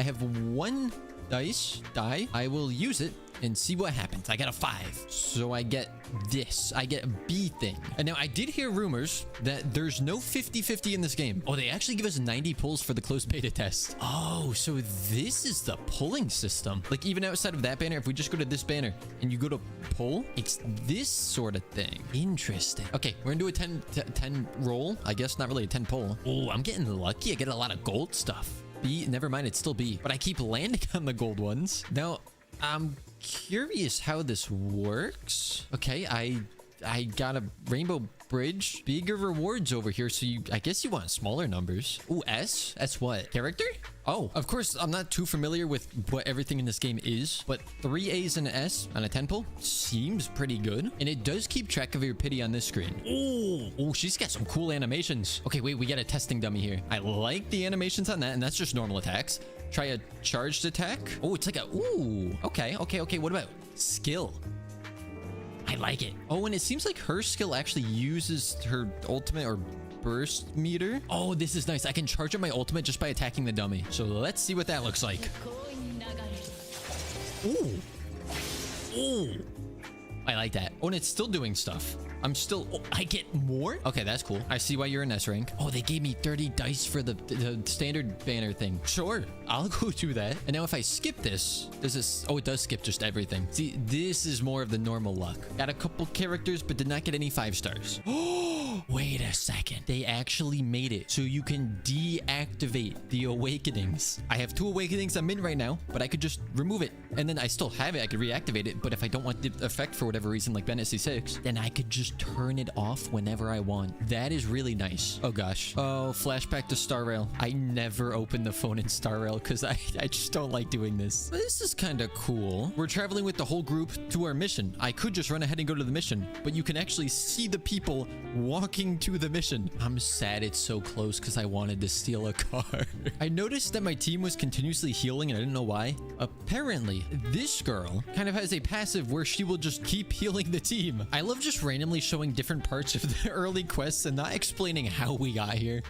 [SPEAKER 10] have one die. I will use it and see what happens. I got a 5. So I get this. I get a B thing. And now I did hear rumors that there's no 50-50 in this game. Oh, they actually give us 90 pulls for the closed beta test. Oh, so this is the pulling system. Like even outside of that banner, if we just go to this banner and you go to pull, it's this sort of thing. Interesting. Okay, we're gonna do a 10 roll. I guess not really a 10 pull. Oh, I'm getting lucky. I get a lot of gold stuff. B, never mind, it's still B. But I keep landing on the gold ones. Now, I'm curious how this works. Okay, I got a rainbow bridge. Bigger rewards over here, so I guess you want smaller numbers. Ooh, S? S what? Character? Oh, of course, I'm not too familiar with what everything in this game is, but 3 A's and an S on a 10 pull seems pretty good. And it does keep track of your pity on this screen. Oh, she's got some cool animations. Okay, wait, we got a testing dummy here. I like the animations on that, and that's just normal attacks. Try a charged attack. Oh, it's like a, ooh, okay. What about skill? I like it. Oh, and it seems like her skill actually uses her ultimate or burst meter. Oh, this is nice. I can charge up my ultimate just by attacking the dummy. So let's see what that looks like. Ooh. Ooh. I like that. Oh, and it's still doing stuff. I'm still... Oh, I get more? Okay, that's cool. I see why you're in S rank. Oh, they gave me 30 dice for the standard banner thing. Sure, I'll go do that. And now if I skip this, does this... Oh, it does skip just everything. See, this is more of the normal luck. Got a couple characters, but did not get any 5 stars. Oh, wait a second. They actually made it so you can deactivate the awakenings. I have 2 awakenings I'm in right now, but I could just remove it. And then I still have it. I could reactivate it. But if I don't want the effect for whatever reason, like Fantasy 6, then I could just turn it off whenever I want. That is really nice. Oh gosh. Oh, flashback to Star Rail. I never open the phone in Star Rail because I just don't like doing this. This is kind of cool. We're traveling with the whole group to our mission. I could just run ahead and go to the mission, but you can actually see the people walking to the mission. I'm sad it's so close because I wanted to steal a car. I noticed that my team was continuously healing and I didn't know why. Apparently, this girl kind of has a passive where she will just keep healing the team. I love just randomly showing different parts of the early quests and not explaining how we got here.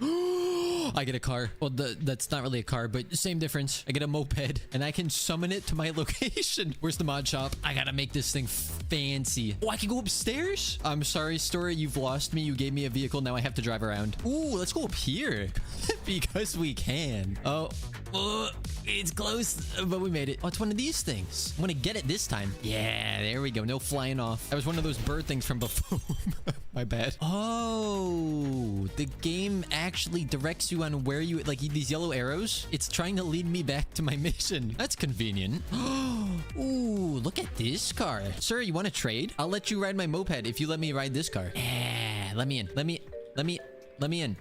[SPEAKER 10] I get a car. Well, that's not really a car, but same difference. I get a moped and I can summon it to my location. Where's the mod shop? I gotta make this thing fancy. Oh, I can go upstairs? I'm sorry, story. You've lost me. You gave me a vehicle. Now I have to drive around. Ooh, let's go up here because we can. Oh, it's close, but we made it. Oh, it's one of these things. I'm gonna get it this time. Yeah, there we go. No flying off. That was one of those bird things from before. My bad. Oh, the game actually directs you on where you, like these yellow arrows. It's trying to lead me back to my mission. That's convenient. Ooh, look at this car. Sir, you want to trade? I'll let you ride my moped if you let me ride this car. Yeah, let me in. Let me in.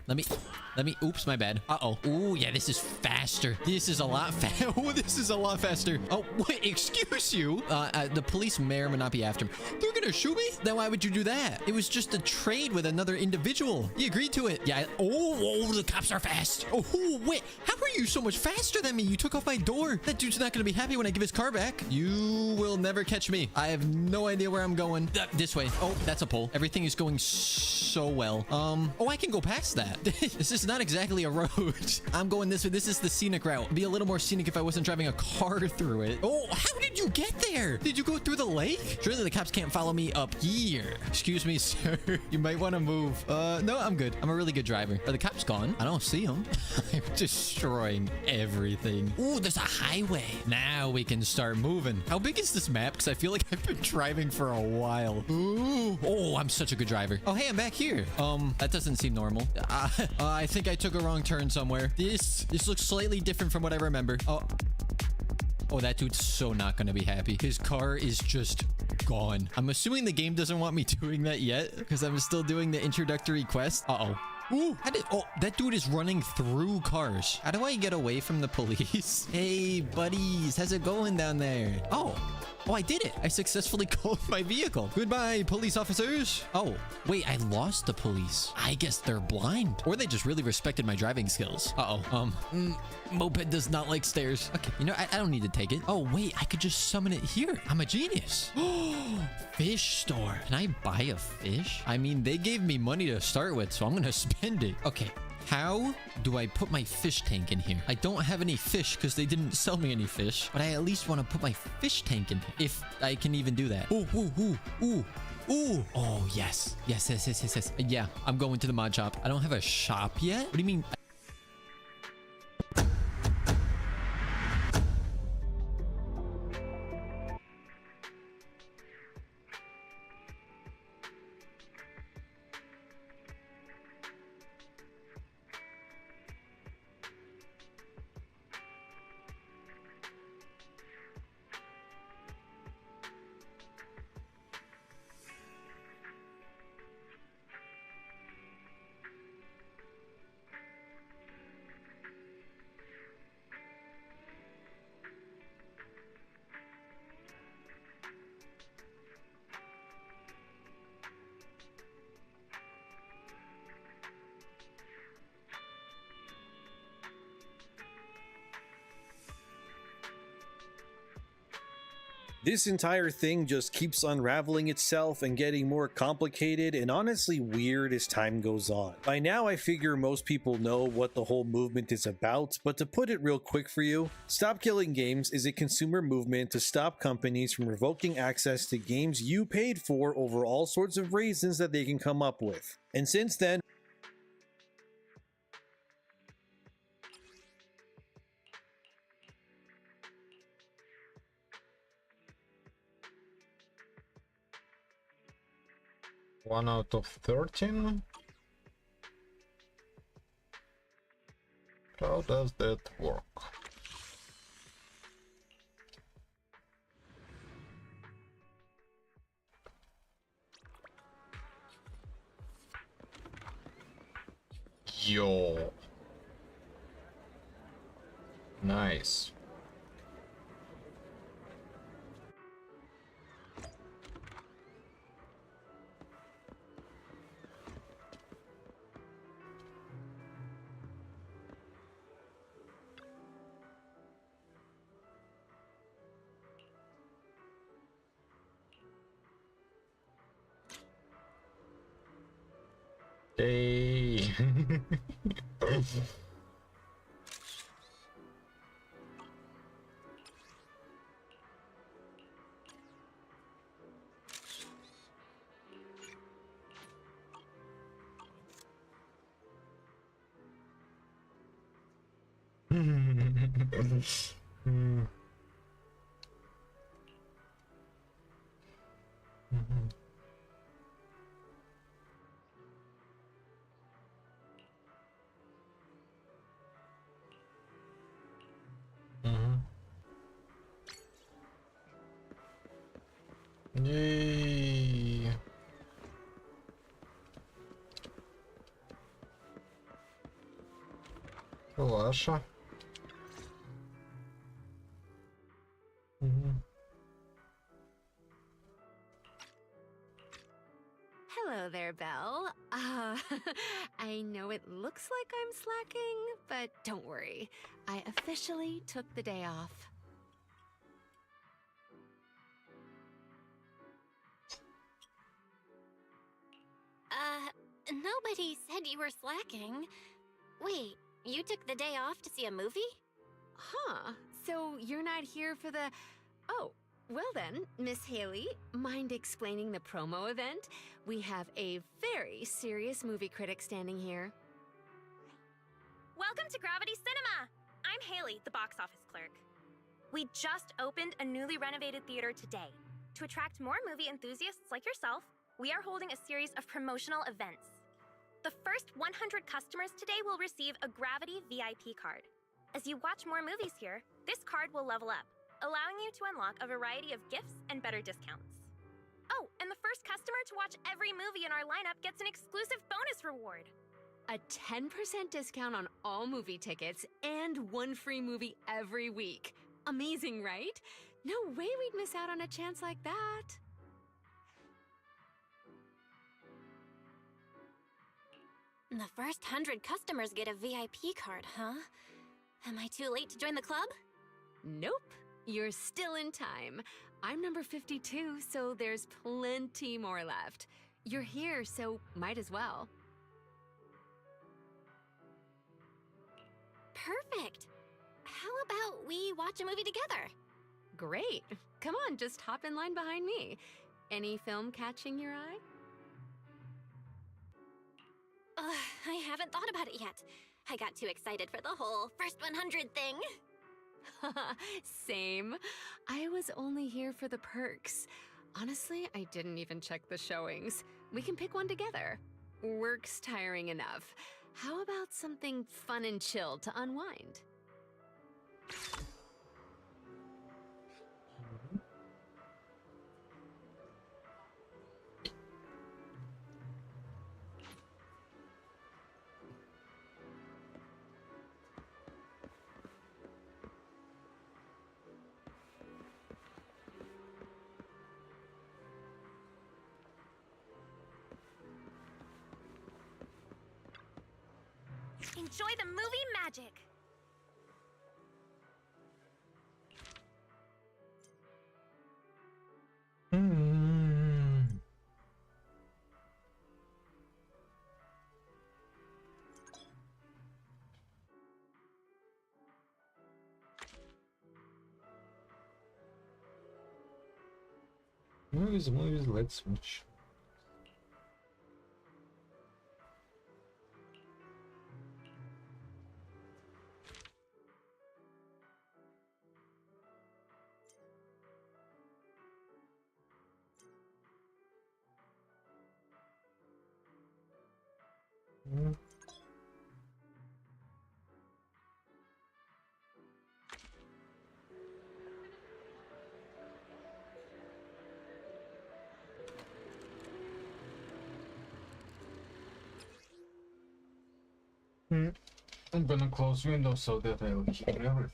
[SPEAKER 10] Oops, my bad. Uh-oh. Ooh, yeah, this is faster. This is a lot faster. Oh, this is a lot faster. Oh, wait, excuse you. The police may or may not be after me. They're gonna shoot me? Then why would you do that? It was just a trade with another individual. He agreed to it. Yeah. Oh, the cops are fast. Oh, wait. How are you so much faster than me? You took off my door. That dude's not gonna be happy when I give his car back. You will never catch me. I have no idea where I'm going. This way. Oh, that's a pole. Everything is going so well. Oh, I can go past that. This is not exactly a road. I'm going this way. This is the scenic route. It'd be a little more scenic if I wasn't driving a car through it. Oh, how did you get there? Did you go through the lake? Surely the cops can't follow me up here. Excuse me, sir. You might want to move. No, I'm good. I'm a really good driver. Are the cops gone? I don't see them. I'm destroying everything. Ooh, there's a highway. Now we can start moving. How big is this map? Because I feel like I've been driving for a while. Ooh. Oh, I'm such a good driver. Oh, hey, I'm back here. That doesn't seem normal. I think I took a wrong turn somewhere. This looks slightly different from what I remember. Oh, that dude's so not gonna be happy. His car is just gone. I'm assuming the game doesn't want me doing that yet because I'm still doing the introductory quest. Uh-oh. Ooh, that dude is running through cars. How do I get away from the police? Hey, buddies, how's it going down there? Oh, I did it. I successfully called my vehicle. Goodbye, police officers. Oh, wait, I lost the police. I guess they're blind. Or they just really respected my driving skills. Moped does not like stairs. Okay, you know, I don't need to take it. Oh, wait, I could just summon it here. I'm a genius. Fish store. Can I buy a fish? I mean, they gave me money to start with, so I'm gonna spend it. Okay. How do I put my fish tank in here? I don't have any fish because they didn't sell me any fish, but I at least want to put my fish tank in here if I can even do that. Ooh. Oh, yes. Yes. Yeah, I'm going to the mod shop. I don't have a shop yet. What do you mean?
[SPEAKER 12] This entire thing just keeps unraveling itself and getting more complicated and honestly weird as time goes on. By now I figure most people know what the whole movement is about, but to put it real quick for you, Stop Killing Games is a consumer movement to stop companies from revoking access to games you paid for over all sorts of reasons that they can come up with. And since then,
[SPEAKER 13] One out of 13? How does that work? Yo. Nice. Hey. Yay. Relaxa.
[SPEAKER 14] Hello there, Belle. I know it looks like I'm slacking, but don't worry. I officially took the day off.
[SPEAKER 2] Nobody said you were slacking. Wait, you took the day off to see a movie?
[SPEAKER 14] Huh, so you're not here for the... Oh, well then, Miss Haley, mind explaining the promo event? We have a very serious movie critic standing here.
[SPEAKER 15] Welcome to Gravity Cinema! I'm Haley, the box office clerk. We just opened a newly renovated theater today. To attract more movie enthusiasts like yourself, we are holding a series of promotional events. The first 100 customers today will receive a Gravity VIP card. As you watch more movies here, this card will level up, allowing you to unlock a variety of gifts and better discounts. Oh, and the first customer to watch every movie in our lineup gets an exclusive bonus reward.
[SPEAKER 14] A 10% discount on all movie tickets and one free movie every week. Amazing, right? No way we'd miss out on a chance like that.
[SPEAKER 2] The first 100 customers get a VIP card, huh? Am I too late to join the club?
[SPEAKER 14] Nope, you're still in time. I'm number 52, so there's plenty more left. You're here, so might as well.
[SPEAKER 2] Perfect. How about we watch a movie together?
[SPEAKER 14] Great. Come on, just hop in line behind me. Any film catching your eye?
[SPEAKER 2] I haven't thought about it yet. I got too excited for the whole first 100 thing.
[SPEAKER 14] Same. I was only here for the perks. Honestly, I didn't even check the showings. We can pick one together. Work's tiring enough. How about something fun and chill to unwind?
[SPEAKER 15] Enjoy the movie magic!
[SPEAKER 13] Movies, let's switch. I'm gonna close windows so that I'll hear everything.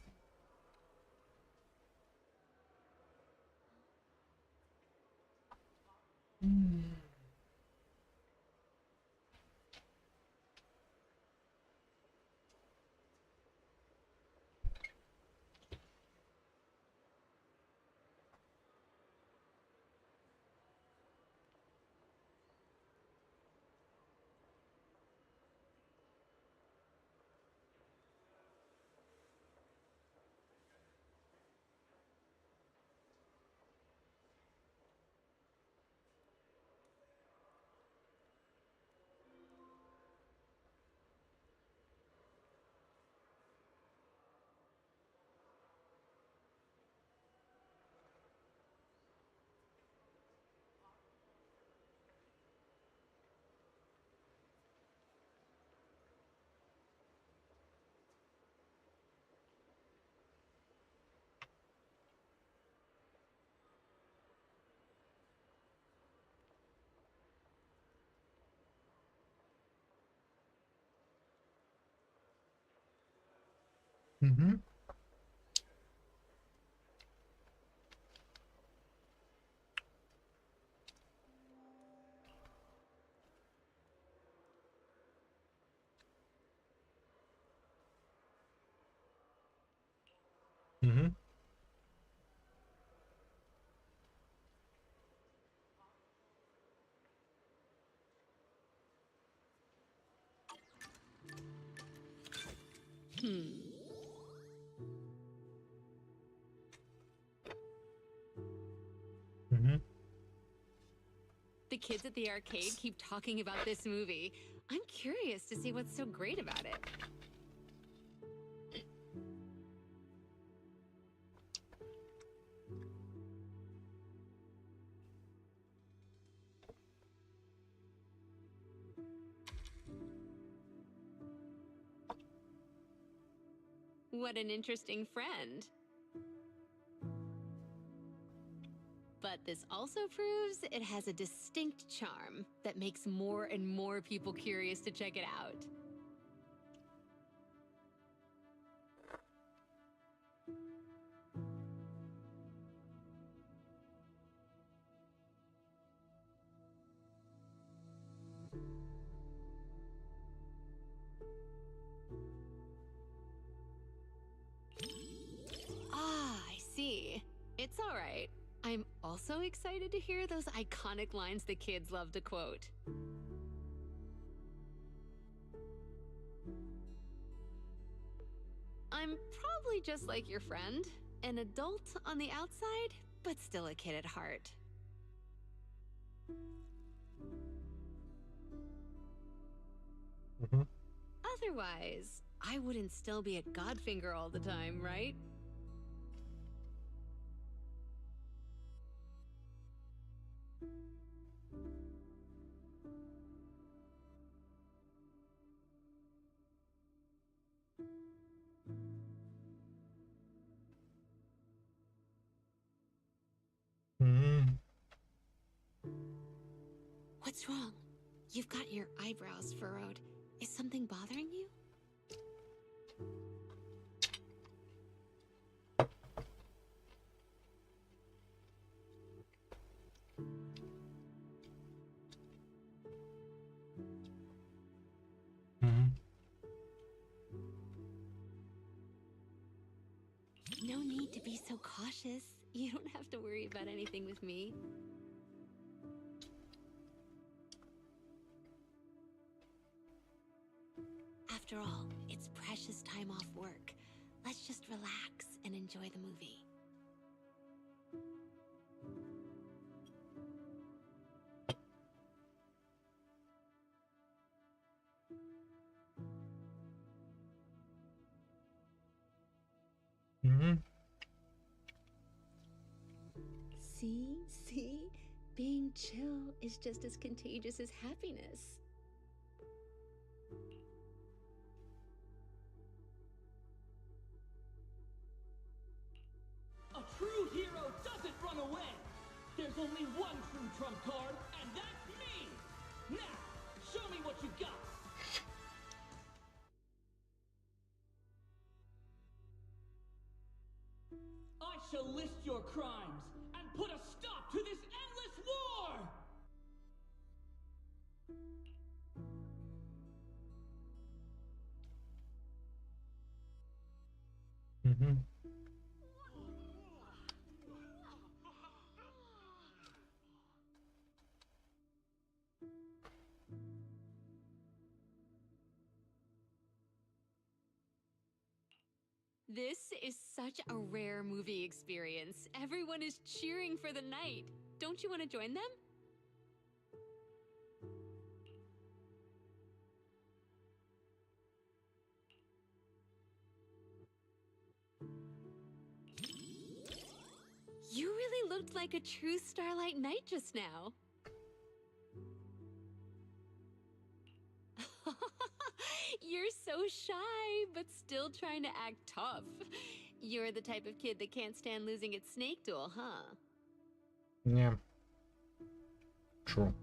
[SPEAKER 13] Mm-hmm. Mm-hmm. Mm-hmm.
[SPEAKER 14] The kids at the arcade keep talking about this movie. I'm curious to see what's so great about it. What an interesting friend. But this also proves it has a distinct charm that makes more and more people curious to check it out. Ah, I see. It's all right. I'm also excited to hear those iconic lines the kids love to quote. I'm probably just like your friend, an adult on the outside, but still a kid at heart.
[SPEAKER 13] Mm-hmm.
[SPEAKER 14] Otherwise, I wouldn't still be a Godfinger all the time, right?
[SPEAKER 13] Mm-hmm.
[SPEAKER 14] What's wrong? You've got your eyebrows furrowed. Is something bothering you?
[SPEAKER 13] Mm-hmm.
[SPEAKER 14] No need to be so cautious. You don't have to worry about anything with me. After all, it's precious time off work. Let's just relax and enjoy the movie. See? Being chill is just as contagious as happiness.
[SPEAKER 16] A true hero doesn't run away! There's only one true trump card, and that's me! Now, show me what you got! I shall list your crimes and put a stop to this endless war!
[SPEAKER 14] This is such a rare movie experience. Everyone is cheering for the night. Don't you want to join them? You really looked like a true Starlight Knight just now. You're so shy, but still trying to act tough. You're the type of kid that can't stand losing at Snake Duel, huh?
[SPEAKER 13] Yeah. True.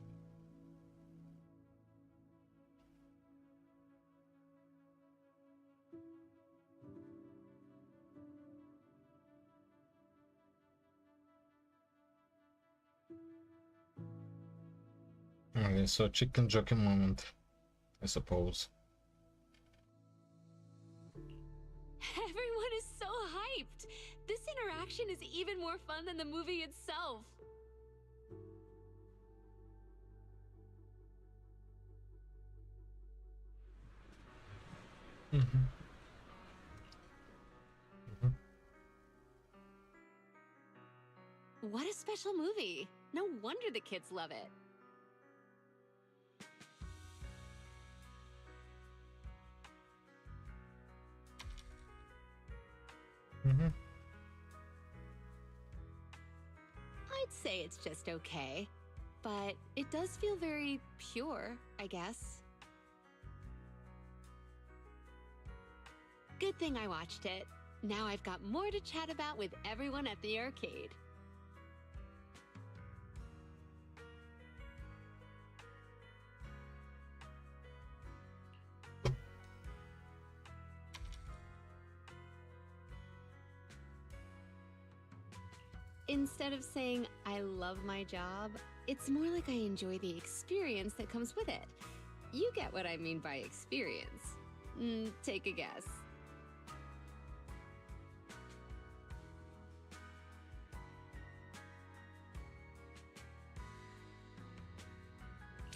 [SPEAKER 13] Okay, so chicken jockey moment, I suppose.
[SPEAKER 14] Everyone is so hyped! This interaction is even more fun than the movie itself. What a special movie! No wonder the kids love it. I'd say it's just okay, but it does feel very pure, I guess. Good thing I watched it. Now I've got more to chat about with everyone at the arcade. Instead of saying, I love my job, it's more like I enjoy the experience that comes with it. You get what I mean by experience. Take a guess.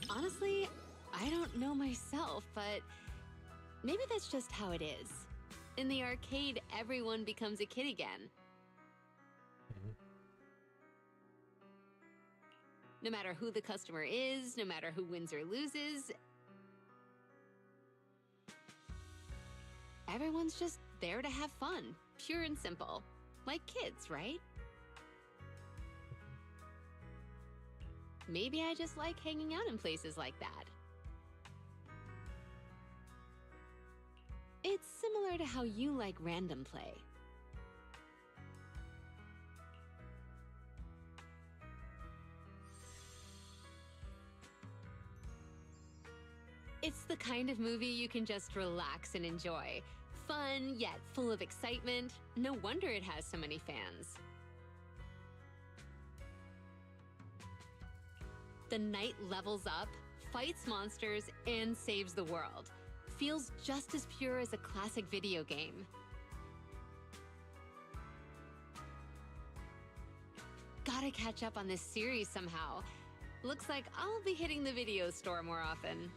[SPEAKER 14] Honestly, I don't know myself, but maybe that's just how it is. In the arcade, everyone becomes a kid again. No matter who the customer is, no matter who wins or loses, everyone's just there to have fun, pure and simple. Like kids, right? Maybe I just like hanging out in places like that. It's similar to how you like random play. It's the kind of movie you can just relax and enjoy. Fun, yet full of excitement. No wonder it has so many fans. The knight levels up, fights monsters, and saves the world. Feels just as pure as a classic video game. Gotta catch up on this series somehow. Looks like I'll be hitting the video store more often.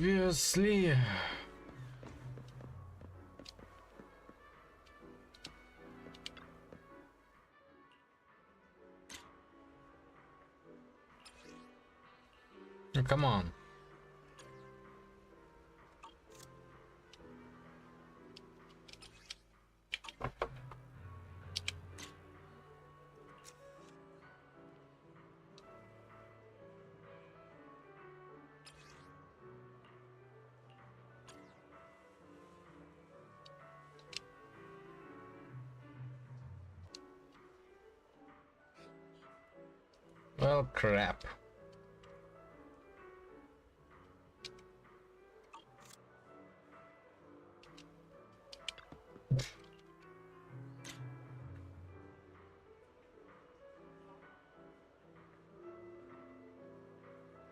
[SPEAKER 13] Obviously. Oh, come on. Well, crap.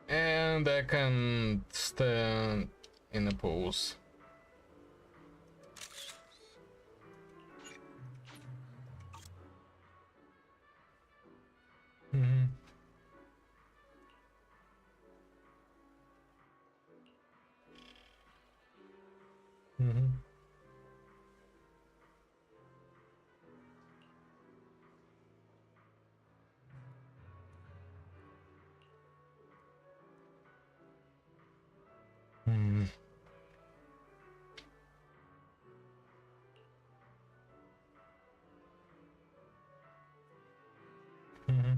[SPEAKER 13] And I can stand in a pose. Mm-hmm. Mm-hmm. Mm-hmm. Mm-hmm.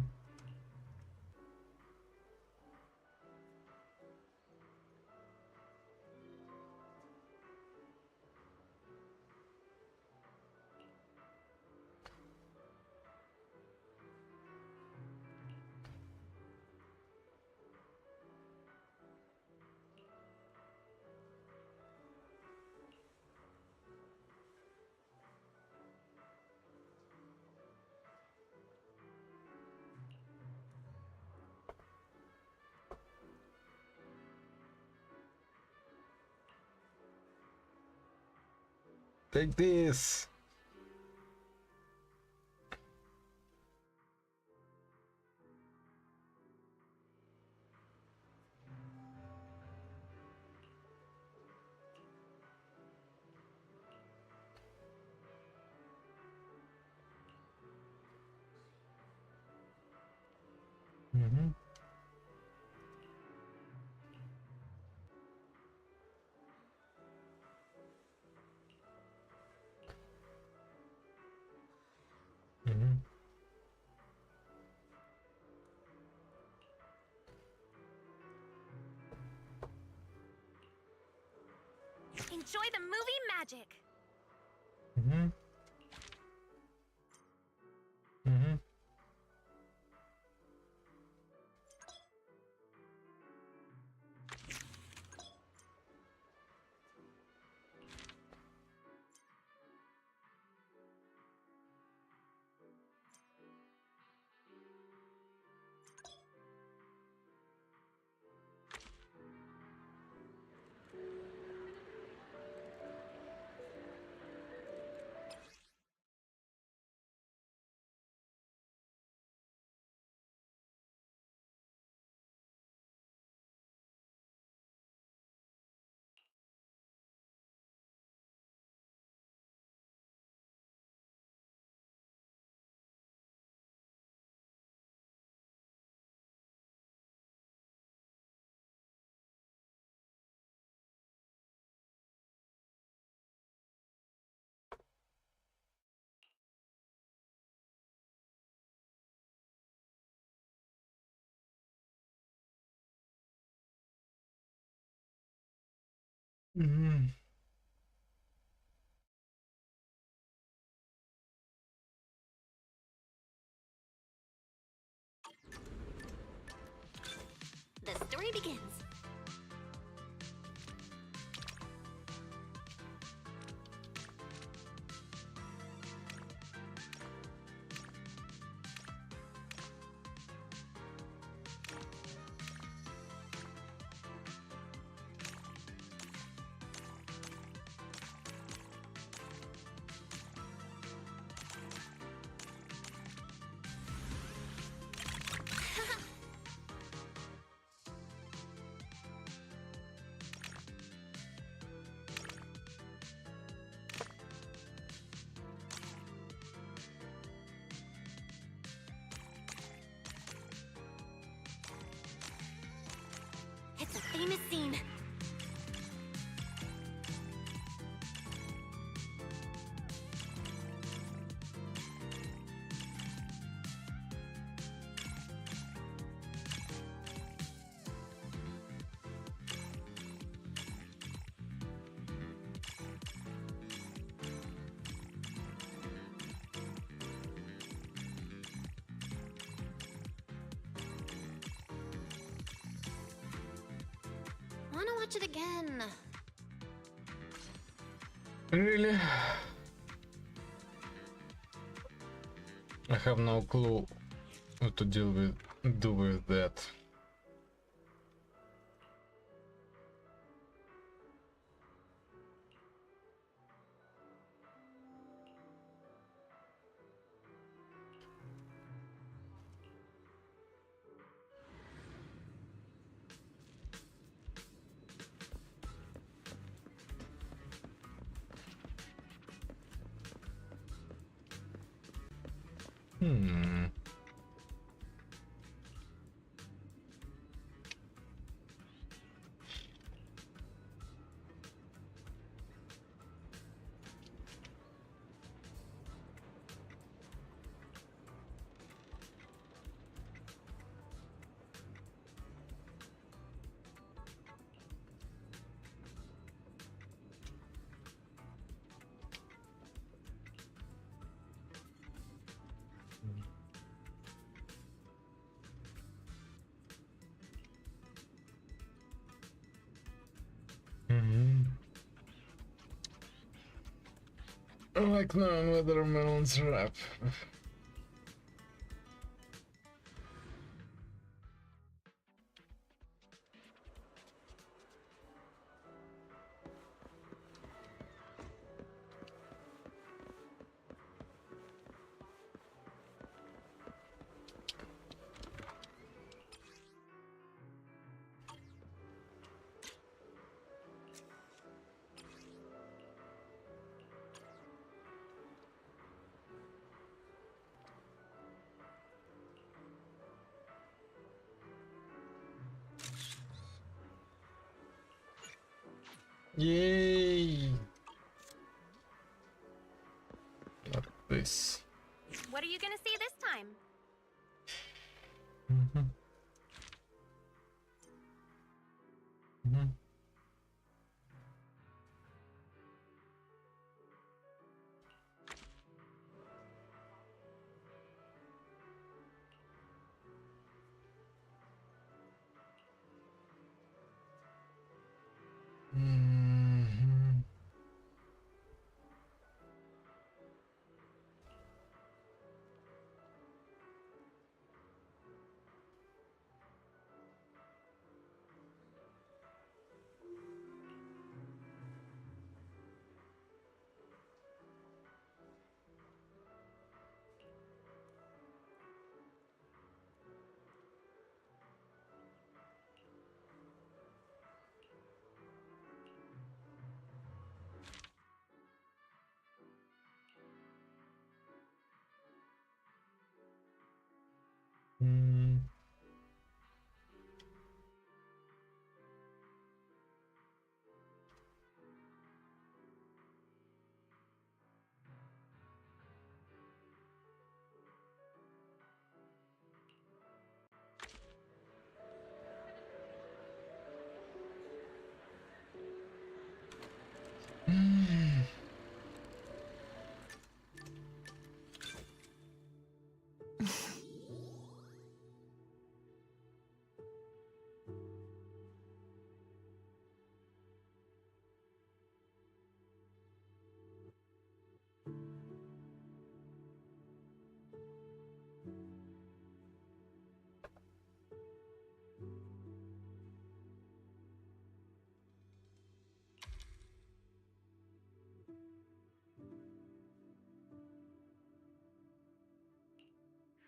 [SPEAKER 13] Take this. Mm-hmm. Mm-hmm.
[SPEAKER 15] Enjoy the movie magic.
[SPEAKER 13] Mm-hmm. Mm-hmm. Mm-hmm.
[SPEAKER 2] The story begins. It's a famous scene. Wanna watch it again?
[SPEAKER 13] Really? I have no clue what to do with that. I like knowing whether melons rap. Yay! Not this.
[SPEAKER 15] What are you gonna see this time?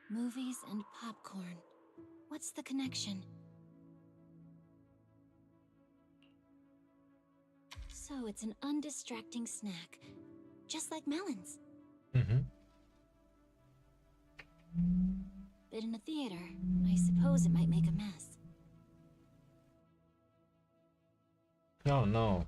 [SPEAKER 2] Movies and popcorn. What's the connection? So it's an undistracting snack, just like melons. But in a theater, I suppose it might make a mess.
[SPEAKER 13] Oh no.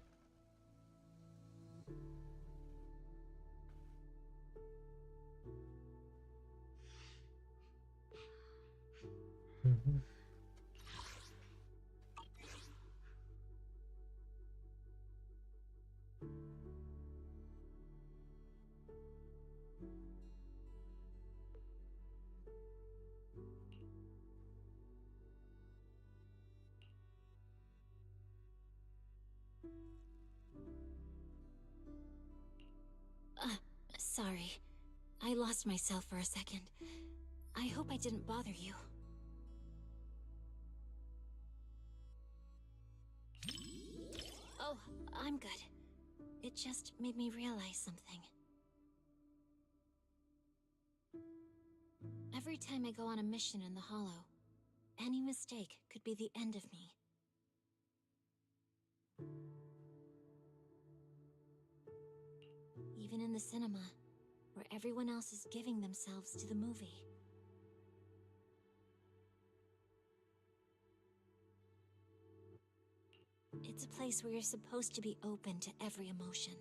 [SPEAKER 2] Sorry. I lost myself for a second. I hope I didn't bother you. Oh, I'm good. It just made me realize something. Every time I go on a mission in the Hollow, any mistake could be the end of me. Even in the cinema, where everyone else is giving themselves to the movie. It's a place where you're supposed to be open to every emotion.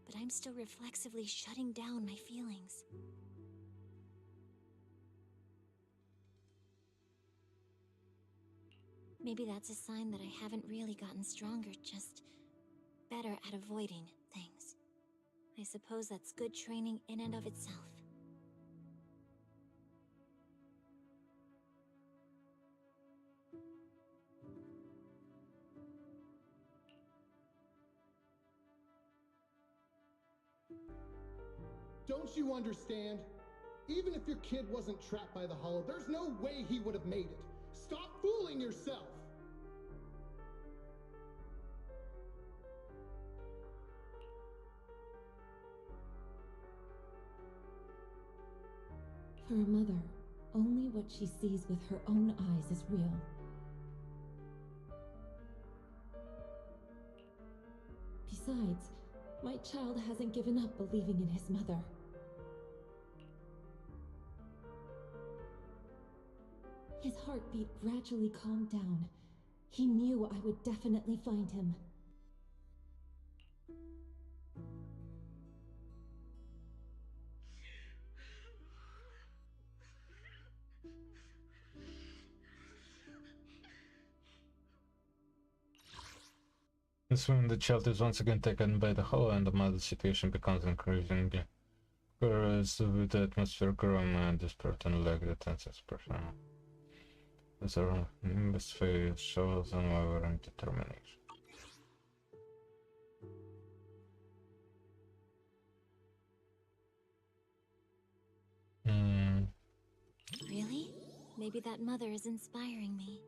[SPEAKER 2] But I'm still reflexively shutting down my feelings. Maybe that's a sign that I haven't really gotten stronger, just better at avoiding things. I suppose that's good training in and of itself.
[SPEAKER 17] Don't you understand? Even if your kid wasn't trapped by the Hollow, there's no way he would have made it. Stop fooling yourself!
[SPEAKER 18] For a mother, only what she sees with her own eyes is real. Besides, my child hasn't given up believing in his mother. His heartbeat gradually calmed down. He knew I would definitely find him.
[SPEAKER 13] It's when the child is once again taken by the Hollow and the mother's situation becomes increasingly whereas with the atmosphere growing and desperate and lack the tense expression. As our nimbus face shows unwavering determination.
[SPEAKER 2] Really? Maybe that mother is inspiring me.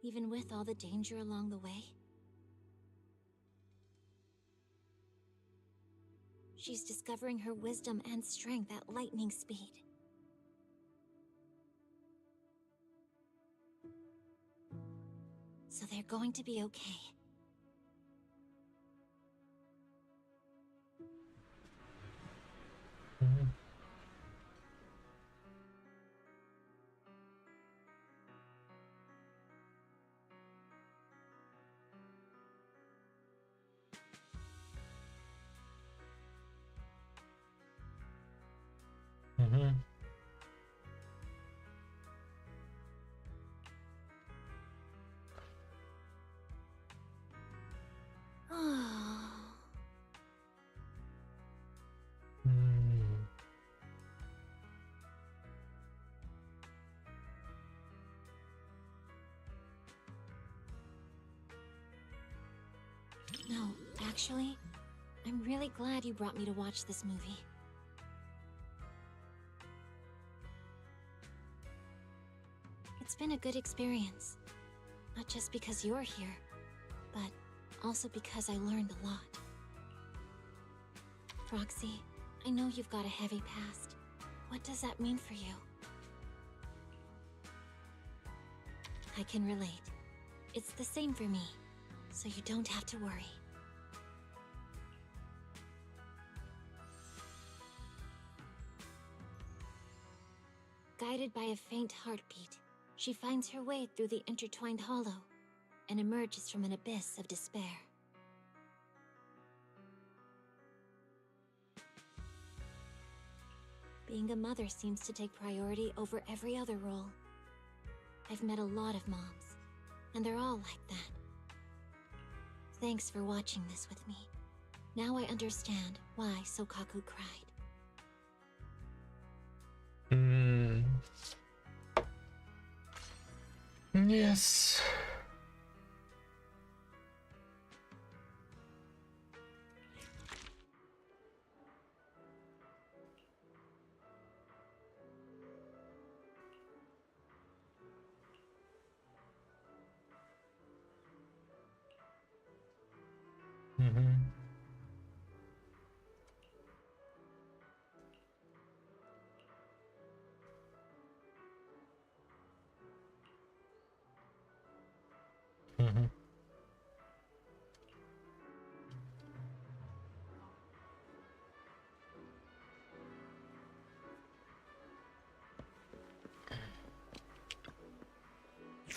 [SPEAKER 2] Even with all the danger along the way? She's discovering her wisdom and strength at lightning speed. So they're going to be okay. No, actually, I'm really glad you brought me to watch this movie. It's been a good experience. Not just because you're here, but also because I learned a lot. Roxy, I know you've got a heavy past. What does that mean for you? I can relate. It's the same for me, so you don't have to worry. Guided by a faint heartbeat, She finds her way through the intertwined hollow and emerges from an abyss of despair. Being a mother seems to take priority over every other role. I've met a lot of moms, and they're all like that. Thanks for watching this with me. Now I understand why Sokaku cried.
[SPEAKER 13] Yes.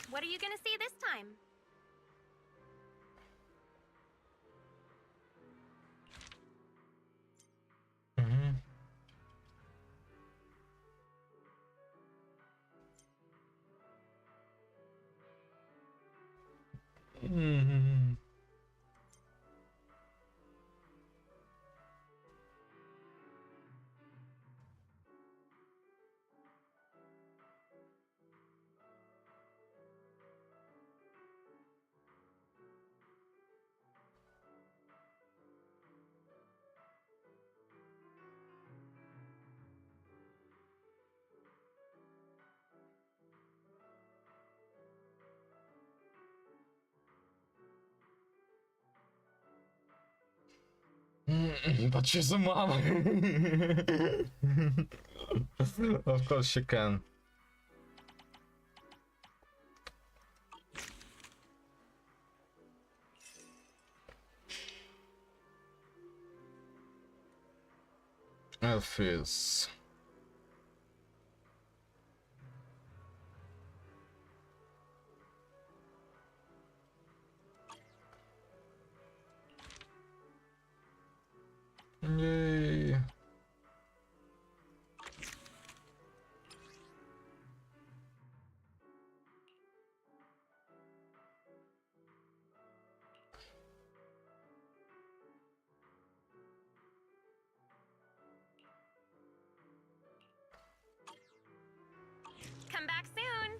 [SPEAKER 15] What are you gonna see this time?
[SPEAKER 13] But she's a mom. Of course she can. Elfies. Yay.
[SPEAKER 15] Come back soon.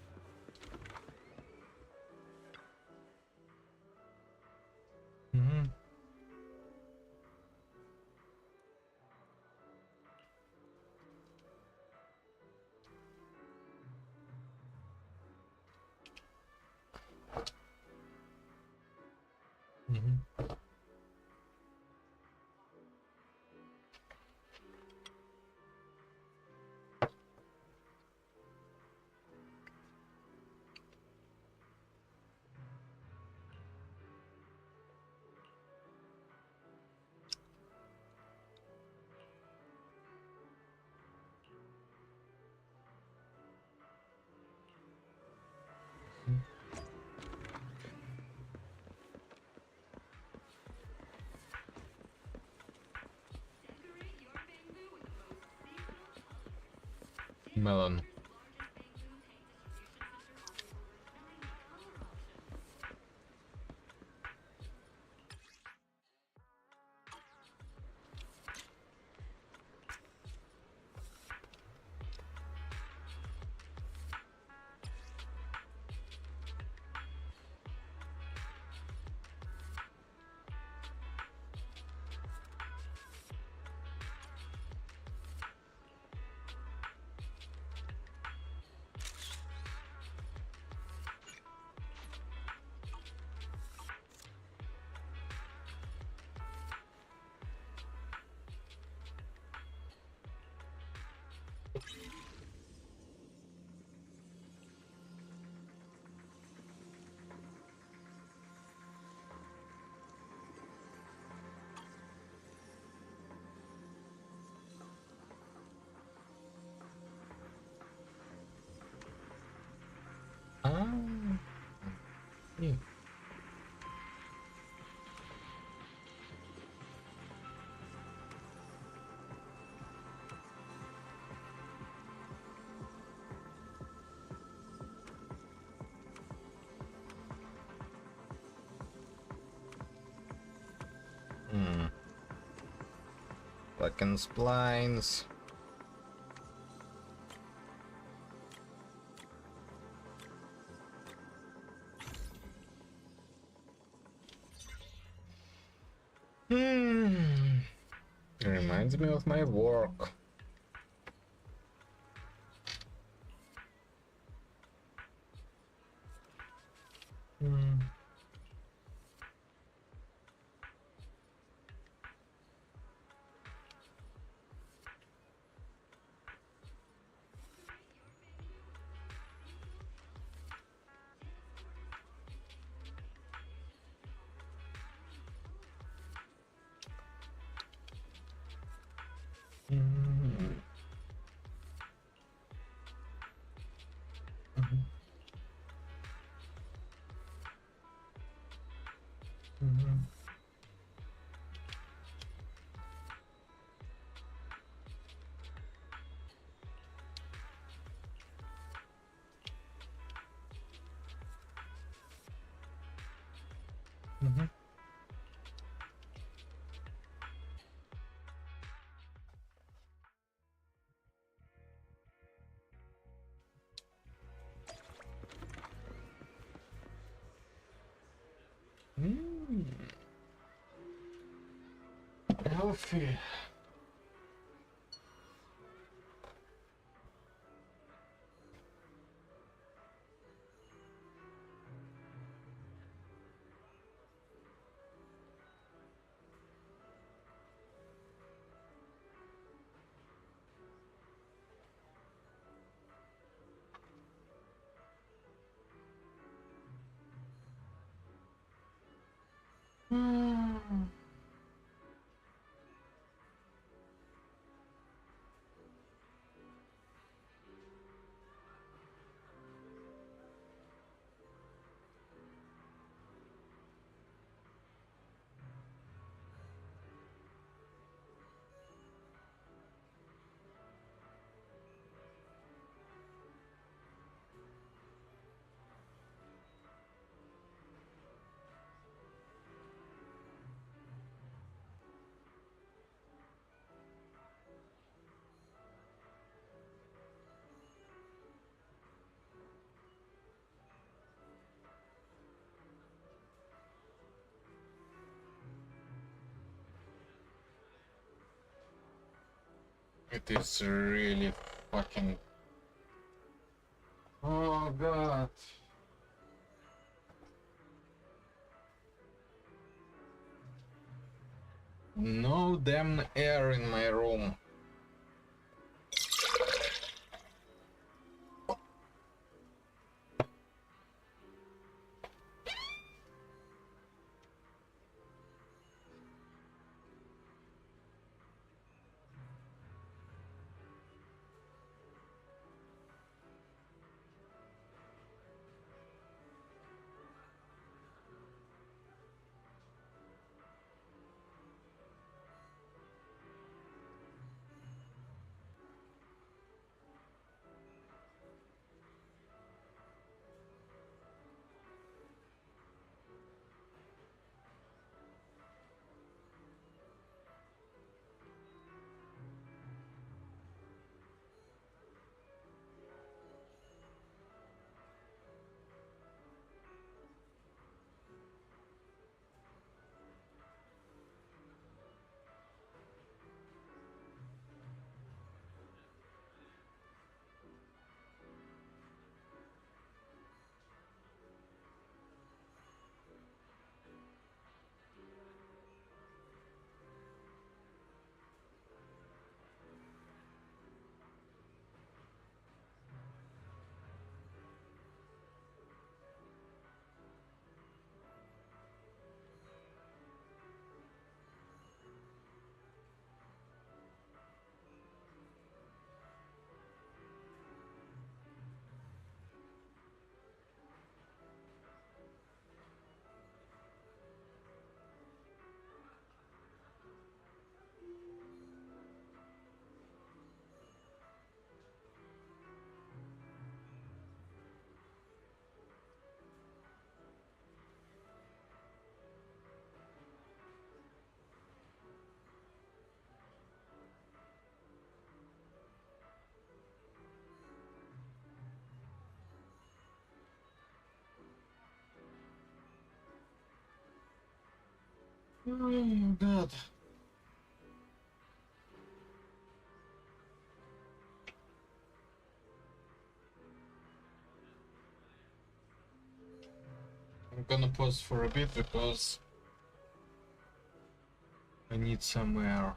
[SPEAKER 13] Melon. fucking splines. Reminds me of my work. Healthy. It is really fucking... Oh god. No damn air in my room. Oh god. I'm gonna pause for a bit because I need some air.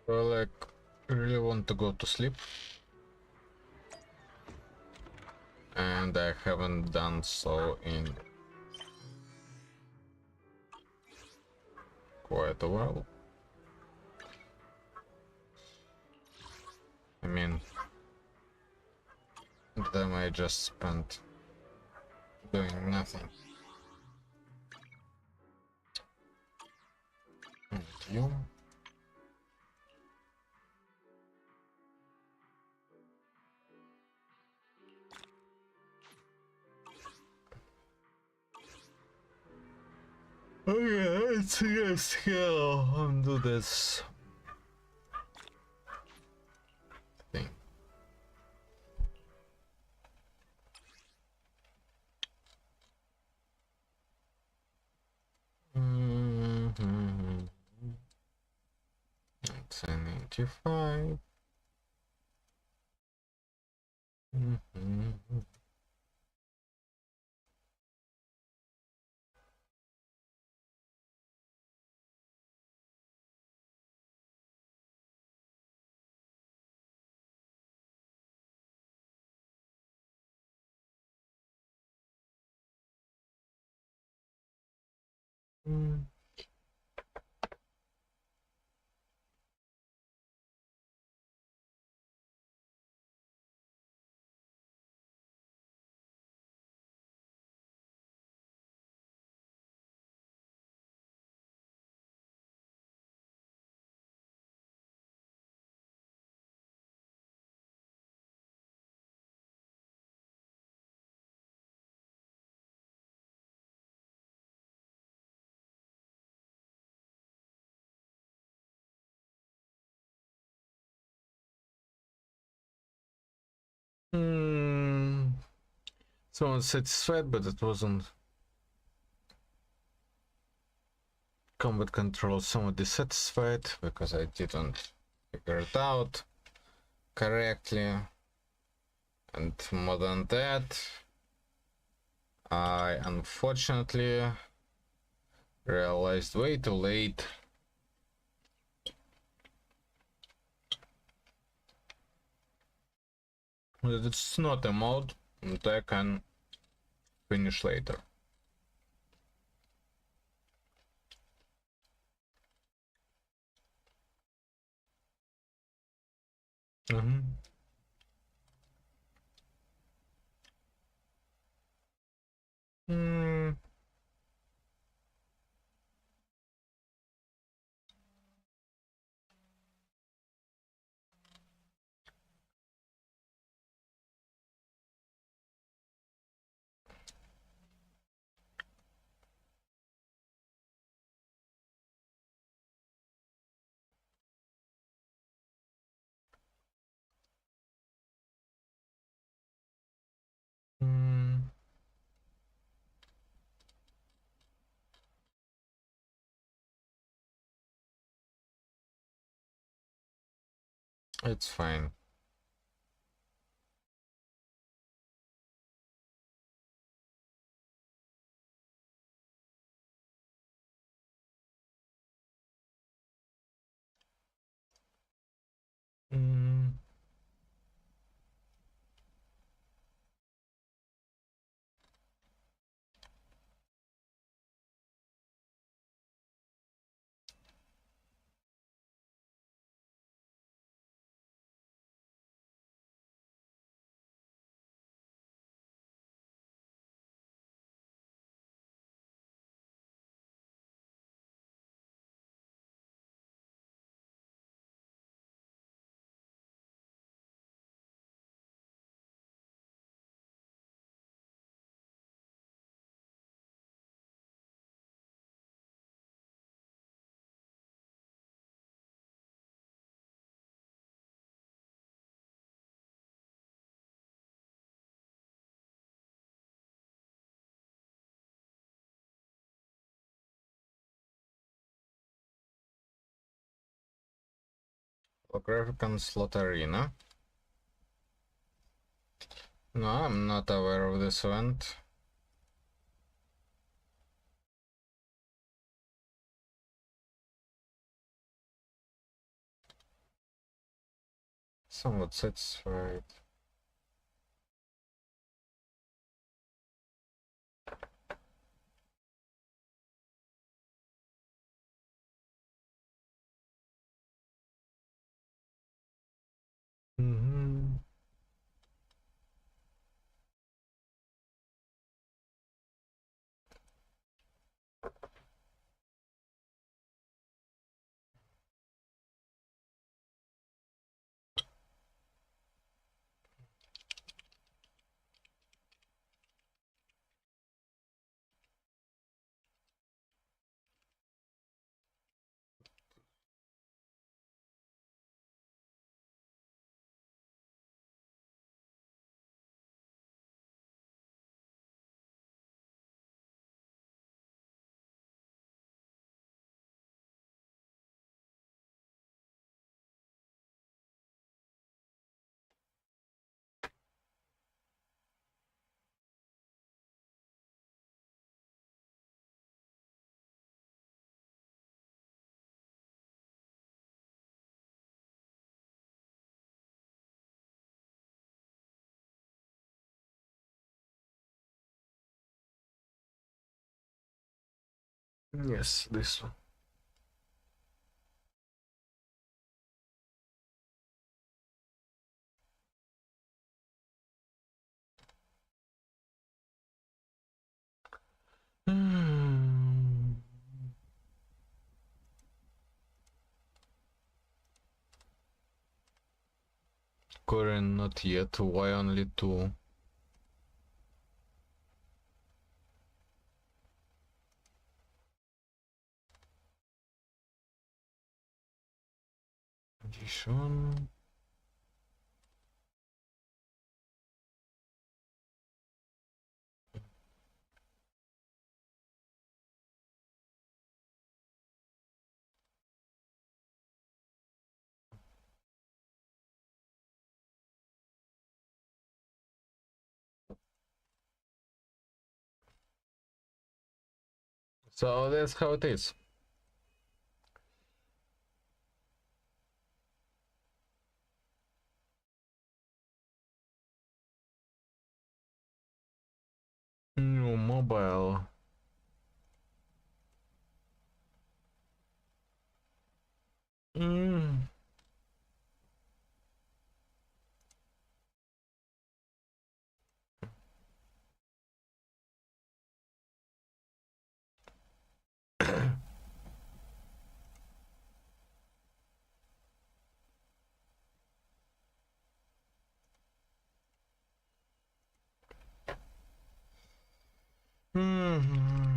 [SPEAKER 13] Well, I really want to go to sleep. And I haven't done so in quite a while. I mean, the time I just spent doing nothing. And you? Okay, let's just go and do this thing. It's an 85. Someone satisfied, but it wasn't combat control. Somewhat dissatisfied because I didn't figure it out correctly. And more than that, I unfortunately realized way too late that it's not a mod that I can finish later. It's fine. Holographic Slot Arena. No, I'm not aware of this event. Somewhat satisfied. Mm-hmm. Yes, this one. Korean not yet. Why only 2? This one. So that's how it is. New mobile. Mm. Mm-hmm.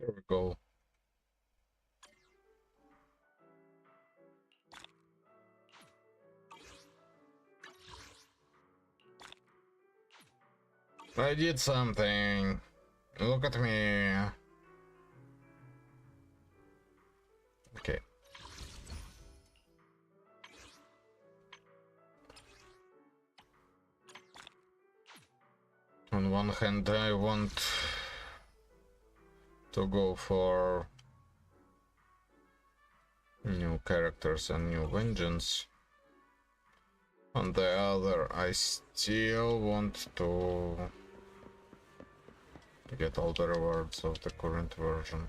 [SPEAKER 13] There we go. I did something. Look at me. Okay. On one hand, I want to go for new characters and new vengeance. On the other, I still want to get all the rewards of the current version.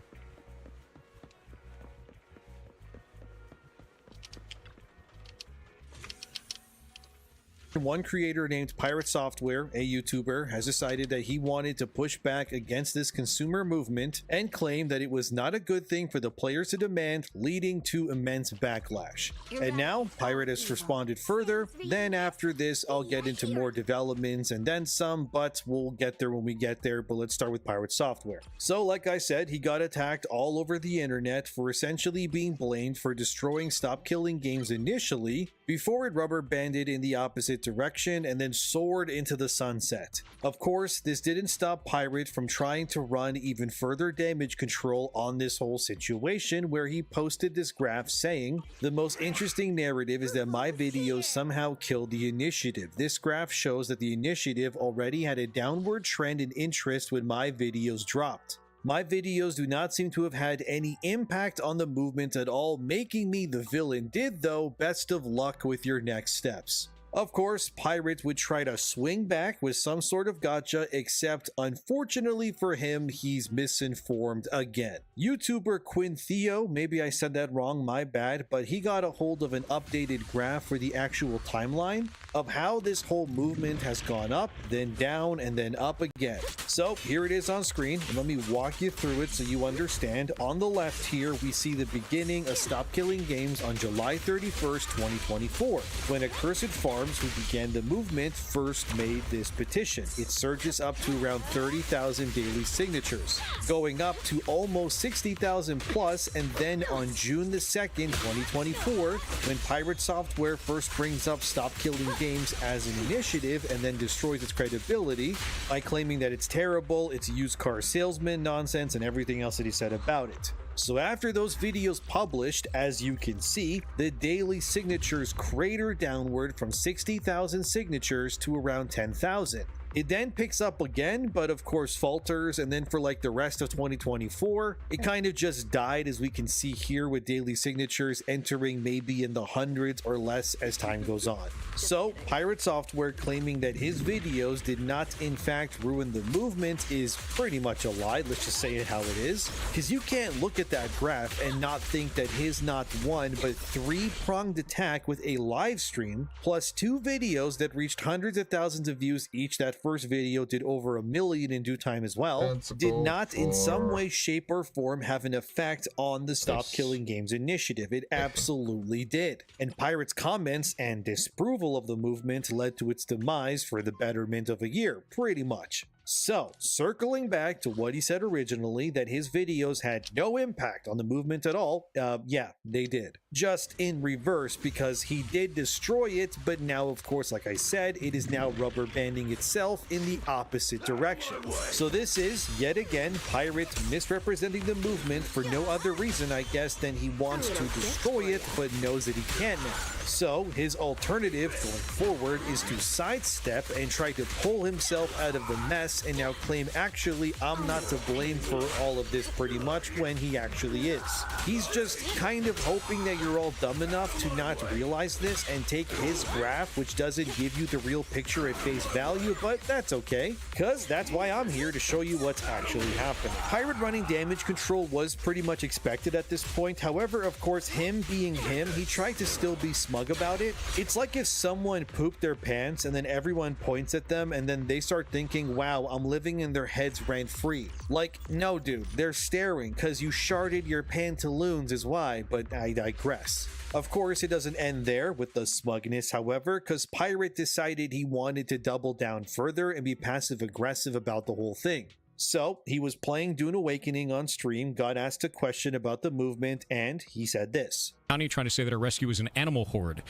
[SPEAKER 12] One creator named Pirate Software, a YouTuber, has decided that he wanted to push back against this consumer movement and claimed that it was not a good thing for the players to demand, leading to immense backlash. And now, Pirate has responded further. Then after this, I'll get into more developments and then some, but we'll get there when we get there. But let's start with Pirate Software. So, like I said, he got attacked all over the internet for essentially being blamed for destroying Stop Killing Games initially, before it rubber banded in the opposite direction and then soared into the sunset. Of course, this didn't stop Pirate from trying to run even further damage control on this whole situation, where he posted this graph saying, "The most interesting narrative is that my videos somehow killed the initiative. This graph shows that the initiative already had a downward trend in interest when my videos dropped. My videos do not seem to have had any impact on the movement at all, making me the villain. Did though, best of luck with your next steps." Of course, Pirate would try to swing back with some sort of gotcha, except unfortunately for him, he's misinformed again. YouTuber Quinn Theo, maybe I said that wrong, my bad, but he got a hold of an updated graph for the actual timeline of how this whole movement has gone up, then down, and then up again. So here it is on screen, and let me walk you through it so you understand. On the left here, we see the beginning of Stop Killing Games on July 31st, 2024, when Accursed Farm, who began the movement, first made this petition. It surges up to around 30,000 daily signatures, going up to almost 60,000 plus, and then on June the 2nd, 2024, when Pirate Software first brings up Stop Killing Games as an initiative and then destroys its credibility by claiming that it's terrible, it's used car salesman nonsense, and everything else that he said about it. So after those videos published, as you can see, the daily signatures crater downward from 60,000 signatures to around 10,000. It then picks up again, but of course falters, and then for like the rest of 2024, it kind of just died, as we can see here, with daily signatures entering maybe in the hundreds or less as time goes on. So Pirate Software claiming that his videos did not in fact ruin the movement is pretty much a lie. Let's just say it how it is, because you can't look at that graph and not think that his not one but three-pronged attack with a live stream plus two videos that reached hundreds of thousands of views each, that first video did over 1 million in due time as well, did not in some way, shape, or form have an effect on the Stop Killing Games initiative. It absolutely did. And Pirate's comments and disapproval of the movement led to its demise for the betterment of a year, pretty much. So, circling back to what he said originally, that his videos had no impact on the movement at all, yeah, they did. Just in reverse, because he did destroy it, but now, of course, like I said, it is now rubber banding itself in the opposite direction. So this is, yet again, Pirate misrepresenting the movement for no other reason, I guess, than he wants to destroy it, but knows that he can't now. So, his alternative going forward is to sidestep and try to pull himself out of the mess and now claim, actually, I'm not to blame for all of this pretty much, when he actually is. He's just kind of hoping that you're all dumb enough to not realize this and take his graph, which doesn't give you the real picture at face value, but that's okay, because that's why I'm here, to show you what's actually happening. Pirate running damage control was pretty much expected at this point. However, of course, him being him, he tried to still be smug about it. It's like if someone pooped their pants and then everyone points at them and then they start thinking, wow, I'm living in their heads rent-free. Like, no dude, they're staring because you sharded your pantaloons is why, but I digress. Of course, it doesn't end there with the smugness, however, because Pirate decided he wanted to double down further and be passive-aggressive about the whole thing. So, he was playing Dune Awakening on stream, got asked a question about the movement, and he said this.
[SPEAKER 4] County trying to say that our rescue is an animal horde.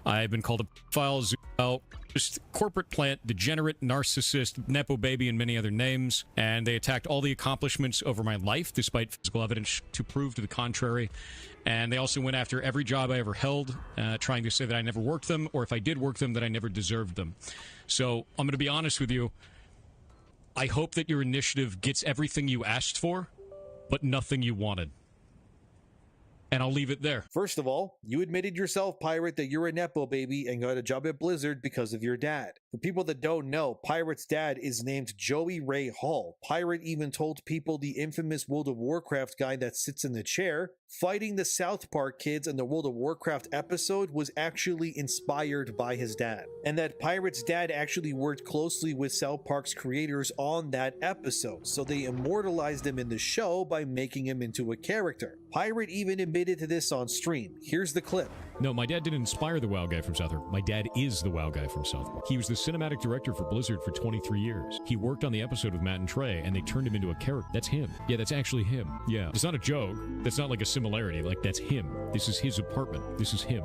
[SPEAKER 4] I've been called a pedophile, just corporate plant, degenerate, narcissist, nepo baby, and many other names, and they attacked all the accomplishments over my life, despite physical evidence to prove to the contrary. And they also went after every job I ever held, trying to say that I never worked them, or if I did work them, that I never deserved them. So, I'm going to be honest with you. I hope that your initiative gets everything you asked for, but nothing you wanted. And I'll leave it there.
[SPEAKER 12] First of all, you admitted yourself, Pirate, that you're a Nepo baby and got a job at Blizzard because of your dad. For people that don't know, Pirate's dad is named Joey Ray Hall. Pirate even told people the infamous World of Warcraft guy that sits in the chair fighting the South Park kids in the World of Warcraft episode was actually inspired by his dad. And that Pirate's dad actually worked closely with South Park's creators on that episode, so they immortalized him in the show by making him into a character. Pirate even admitted to this on stream. Here's the clip.
[SPEAKER 4] No, my dad didn't inspire the WoW guy from South Park. My dad is the WoW guy from South Park. He was the cinematic director for Blizzard for 23 years. He worked on the episode with Matt and Trey, and they turned him into a character. That's him. Yeah, that's actually him. Yeah. It's not a joke. That's not like a similarity. Like, that's him. This is his apartment. This is him.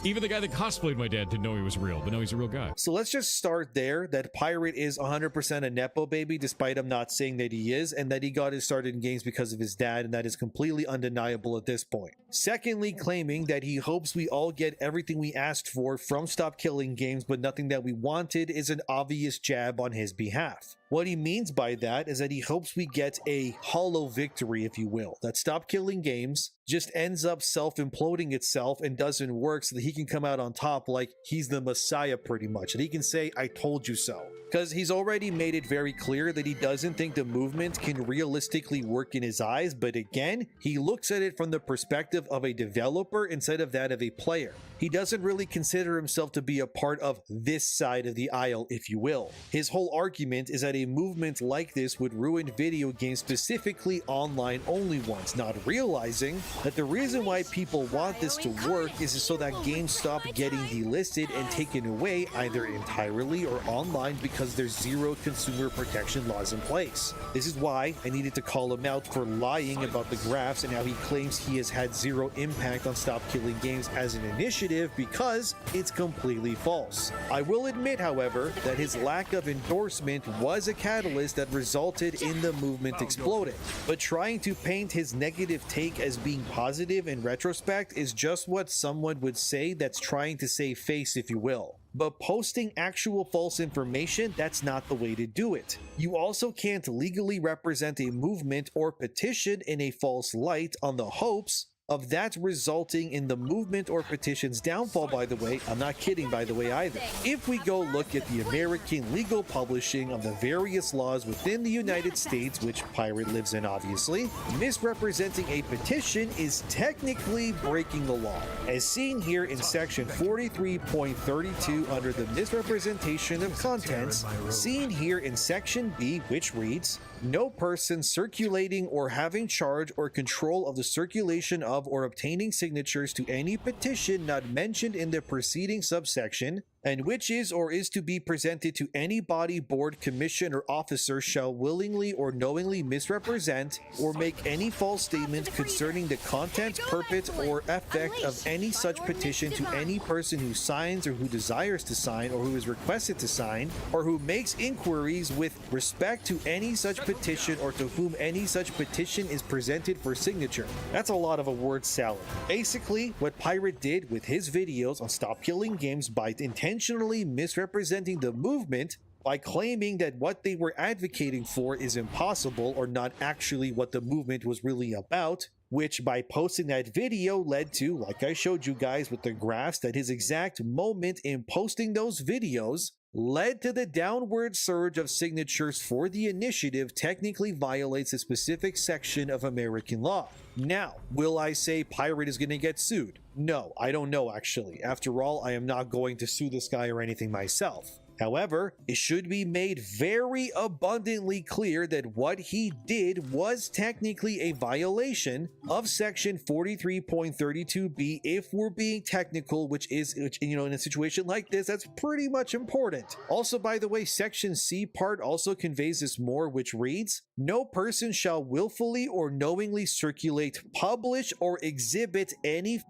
[SPEAKER 4] Even the guy that cosplayed my dad didn't know he was real, but no, he's a real guy.
[SPEAKER 12] So let's just start there, that Pirate is 100% a Nepo baby, despite him not saying that he is, and that he got his start in games because of his dad, and that is completely undeniable at this point. Secondly, claiming that he hopes we all get everything we asked for from Stop Killing Games, but nothing that we wanted, is an obvious jab on his behalf. What he means by that is that he hopes we get a hollow victory, if you will, that Stop Killing Games just ends up self-imploding itself and doesn't work so that he can come out on top like he's the messiah pretty much, and he can say, I told you so. Because he's already made it very clear that he doesn't think the movement can realistically work in his eyes, but again, he looks at it from the perspective of a developer instead of that of a player. He doesn't really consider himself to be a part of this side of the aisle, if you will. His whole argument is that a movement like this would ruin video games, specifically online-only ones, not realizing that the reason why people want this to work is so that games stop getting delisted and taken away either entirely or online because there's zero consumer protection laws in place. This is why I needed to call him out for lying about the graphs and how he claims he has had zero impact on Stop Killing Games as an initiative, because it's completely false. I will admit, however, that his lack of endorsement was a catalyst that resulted in the movement exploding. But trying to paint his negative take as being positive in retrospect is just what someone would say that's trying to save face, if you will. But posting actual false information, that's not the way to do it. You also can't legally represent a movement or petition in a false light on the hopes of that resulting in the movement or petition's downfall, by the way. I'm not kidding, by the way, either. If we go look at the American legal publishing of the various laws within the United States, which Pirate lives in obviously, misrepresenting a petition is technically breaking the law, as seen here in section 43.32 under the misrepresentation of contents, seen here in section B, which reads, no person circulating or having charge or control of the circulation of or obtaining signatures to any petition not mentioned in the preceding subsection, and which is or is to be presented to any body, board, commission, or officer shall willingly or knowingly misrepresent or make any false statement concerning the content, purport, or effect of any such petition to any person who signs or who desires to sign or who is requested to sign or who makes inquiries with respect to any such petition or to whom any such petition is presented for signature. That's a lot of a word salad. Basically, what Pirate did with his videos on Stop Killing Games by intentionally misrepresenting the movement by claiming that what they were advocating for is impossible or not actually what the movement was really about, which by posting that video led to, like I showed you guys with the graphs, that his exact moment in posting those videos led to the downward surge of signatures for the initiative technically violates a specific section of American law. Now, will I say Pirate is going to get sued? No, I don't know actually. After all, I am not going to sue this guy or anything myself. However, it should be made very abundantly clear that what he did was technically a violation of section 43.32b if we're being technical, which in a situation like this, that's pretty much important. Also, by the way, section C part also conveys this more, which reads, no person shall willfully or knowingly circulate, publish, or exhibit any...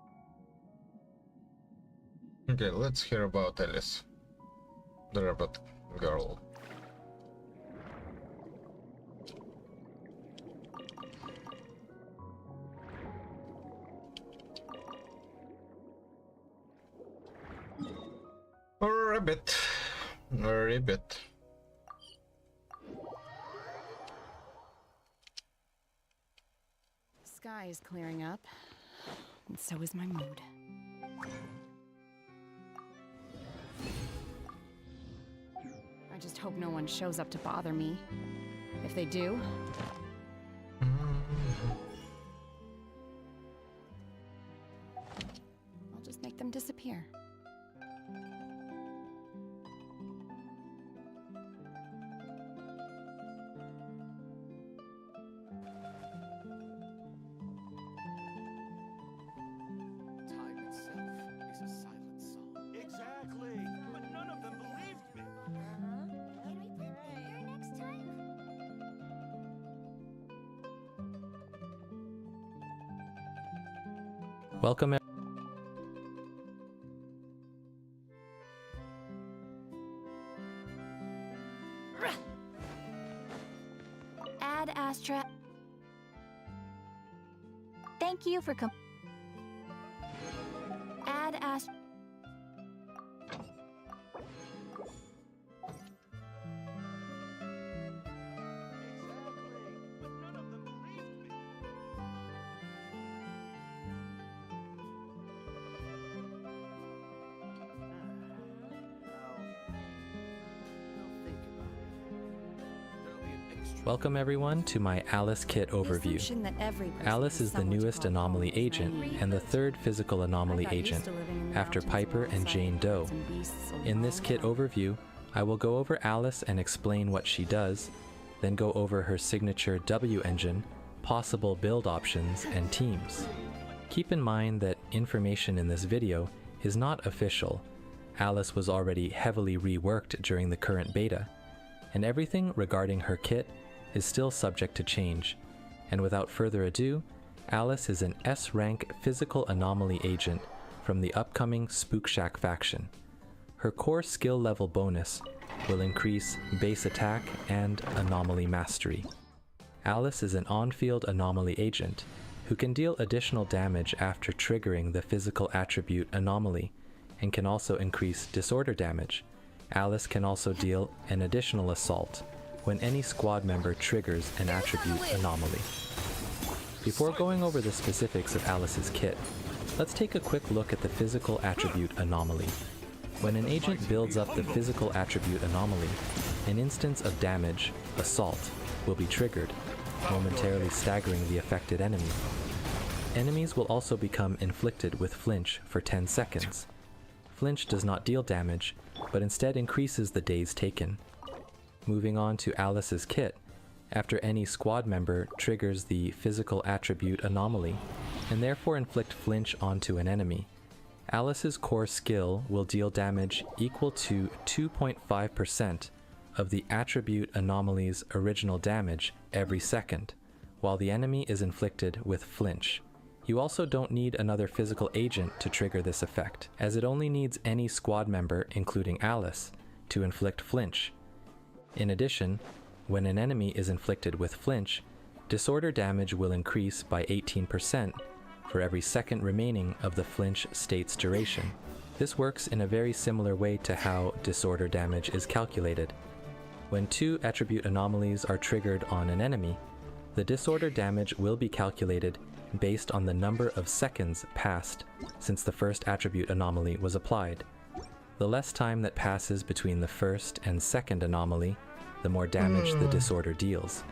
[SPEAKER 13] Okay, let's hear about Alice, the robot girl. Rabbit. Rabbit.
[SPEAKER 19] sky is clearing up, and so is my mood. I just hope no one shows up to bother me. If they do, I'll just make them disappear.
[SPEAKER 9] Time itself is a silent song. Exactly, but none of them believed me.
[SPEAKER 2] Can we play bigger next time?
[SPEAKER 6] Welcome.
[SPEAKER 2] Ad Astra. Thank you for Ad Astra.
[SPEAKER 6] Welcome everyone to my Alice kit overview. Alice is the newest anomaly agent and the third physical anomaly agent after Piper and Jane Doe. In this kit overview, I will go over Alice and explain what she does, then go over her signature W engine, possible build options, and teams. Keep in mind that information in this video is not official. Alice was already heavily reworked during the current beta, and everything regarding her kit is still subject to change. And without further ado, Alice is an S-rank physical anomaly agent from the upcoming Spook Shack faction. Her core skill level bonus will increase base attack and anomaly mastery. Alice is an on-field anomaly agent who can deal additional damage after triggering the physical attribute anomaly, and can also increase disorder damage. Alice can also deal an additional assault when any squad member triggers an attribute anomaly. Before going over the specifics of Alice's kit, let's take a quick look at the physical attribute anomaly. When an agent builds up the physical attribute anomaly, an instance of damage, assault, will be triggered, momentarily staggering the affected enemy. Enemies will also become inflicted with flinch for 10 seconds. Flinch does not deal damage, but instead increases the days taken. Moving on to Alice's kit, after any squad member triggers the physical attribute anomaly, and therefore inflict flinch onto an enemy, Alice's core skill will deal damage equal to 2.5% of the attribute anomaly's original damage every second, while the enemy is inflicted with flinch. You also don't need another physical agent to trigger this effect, as it only needs any squad member, including Alice, to inflict flinch. In addition, when an enemy is inflicted with flinch, disorder damage will increase by 18% for every second remaining of the flinch state's duration. This works in a very similar way to how disorder damage is calculated. When 2 attribute anomalies are triggered on an enemy, the disorder damage will be calculated based on the number of seconds passed since the first attribute anomaly was applied. The less time that passes between the first and second anomaly, the more damage the disorder deals.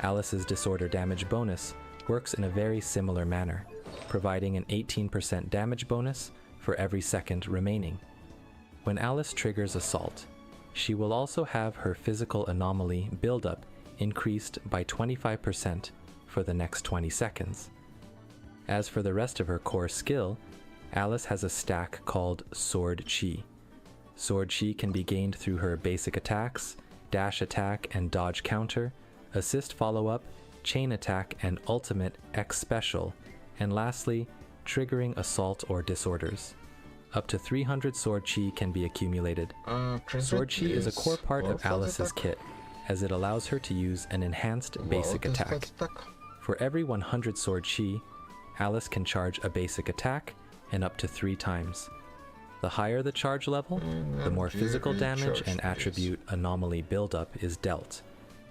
[SPEAKER 6] Alice's disorder damage bonus works in a very similar manner, providing an 18% damage bonus for every second remaining. When Alice triggers assault, she will also have her physical anomaly buildup increased by 25% for the next 20 seconds. As for the rest of her core skill, Alice has a stack called Sword Chi. Sword Chi can be gained through her basic attacks, dash attack and dodge counter, assist follow-up, chain attack and ultimate X special, and lastly, triggering assault or disorders. Up to 300 Sword Chi can be accumulated. Sword Chi is a core part of Alice's kit, as it allows her to use an enhanced basic attack. For every 100 Sword Chi, Alice can charge a basic attack, and up to 3 times. The higher the charge level, the more physical damage and attribute anomaly buildup is dealt,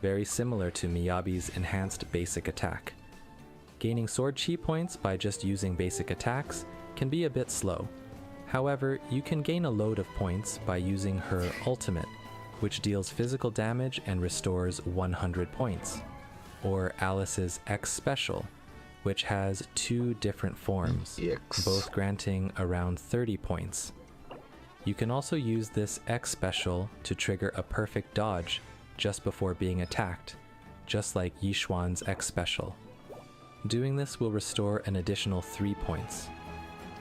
[SPEAKER 6] very similar to Miyabi's enhanced basic attack. Gaining sword chi points by just using basic attacks can be a bit slow. However, you can gain a load of points by using her ultimate, which deals physical damage and restores 100 points, or Alice's X Special, which has 2 different forms, both granting around 30 points. You can also use this X Special to trigger a perfect dodge just before being attacked, just like Yixuan's X Special. Doing this will restore an additional 3 points.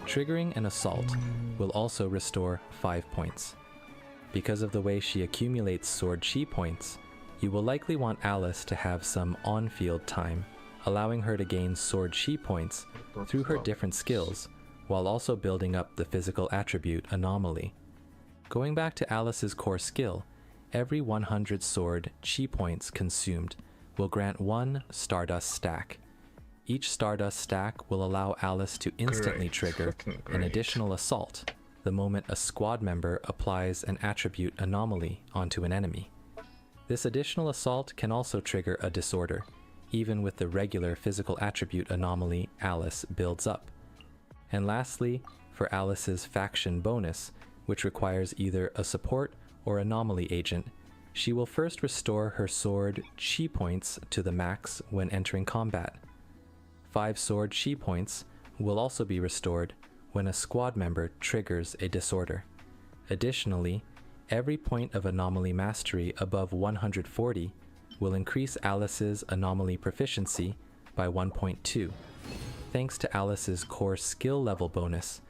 [SPEAKER 6] Triggering an assault will also restore 5 points. Because of the way she accumulates sword chi points, you will likely want Alice to have some on-field time, allowing her to gain sword chi points through her different skills, while also building up the physical attribute Anomaly. Going back to Alice's core skill, every 100 sword chi points consumed will grant 1 Stardust stack. Each Stardust stack will allow Alice to instantly trigger an additional assault the moment a squad member applies an attribute Anomaly onto an enemy. This additional assault can also trigger a disorder, even with the regular physical attribute Anomaly Alice builds up. And lastly, for Alice's faction bonus, which requires either a support or anomaly agent, she will first restore her sword chi points to the max when entering combat. 5 sword chi points will also be restored when a squad member triggers a disorder. Additionally, every point of anomaly mastery above 140 will increase Alice's anomaly proficiency by 1.2. Thanks to Alice's core skill level bonus,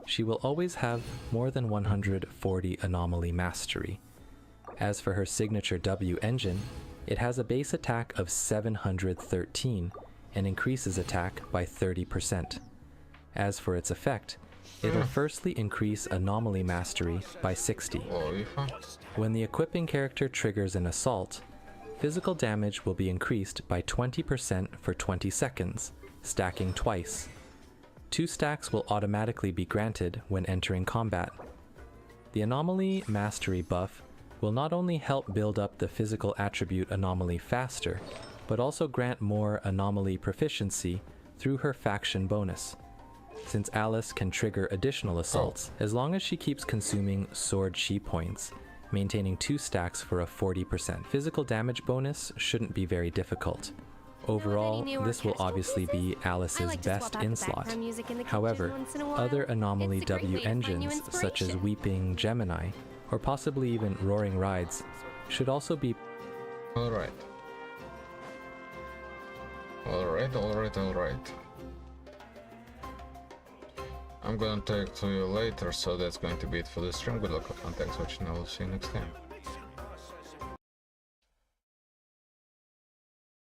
[SPEAKER 6] she will always have more than 140 anomaly mastery. As for her signature W engine, it has a base attack of 713 and increases attack by 30%. As for its effect, it'll firstly increase anomaly mastery by 60. When the equipping character triggers an assault, physical damage will be increased by 20% for 20 seconds, stacking twice. 2 stacks will automatically be granted when entering combat. The anomaly mastery buff will not only help build up the physical attribute anomaly faster, but also grant more anomaly proficiency through her faction bonus. Since Alice can trigger additional assaults as long as she keeps consuming sword chi points, maintaining 2 stacks for a 40% physical damage bonus shouldn't be very difficult. Overall, this will obviously be Alice's best in-slot. However, other Anomaly W engines, such as Weeping Gemini, or possibly even Roaring Rides, should also be...
[SPEAKER 13] Alright. I'm gonna talk to you later, so that's going to be it for the stream. Good luck and thanks for watching. I will see you next time.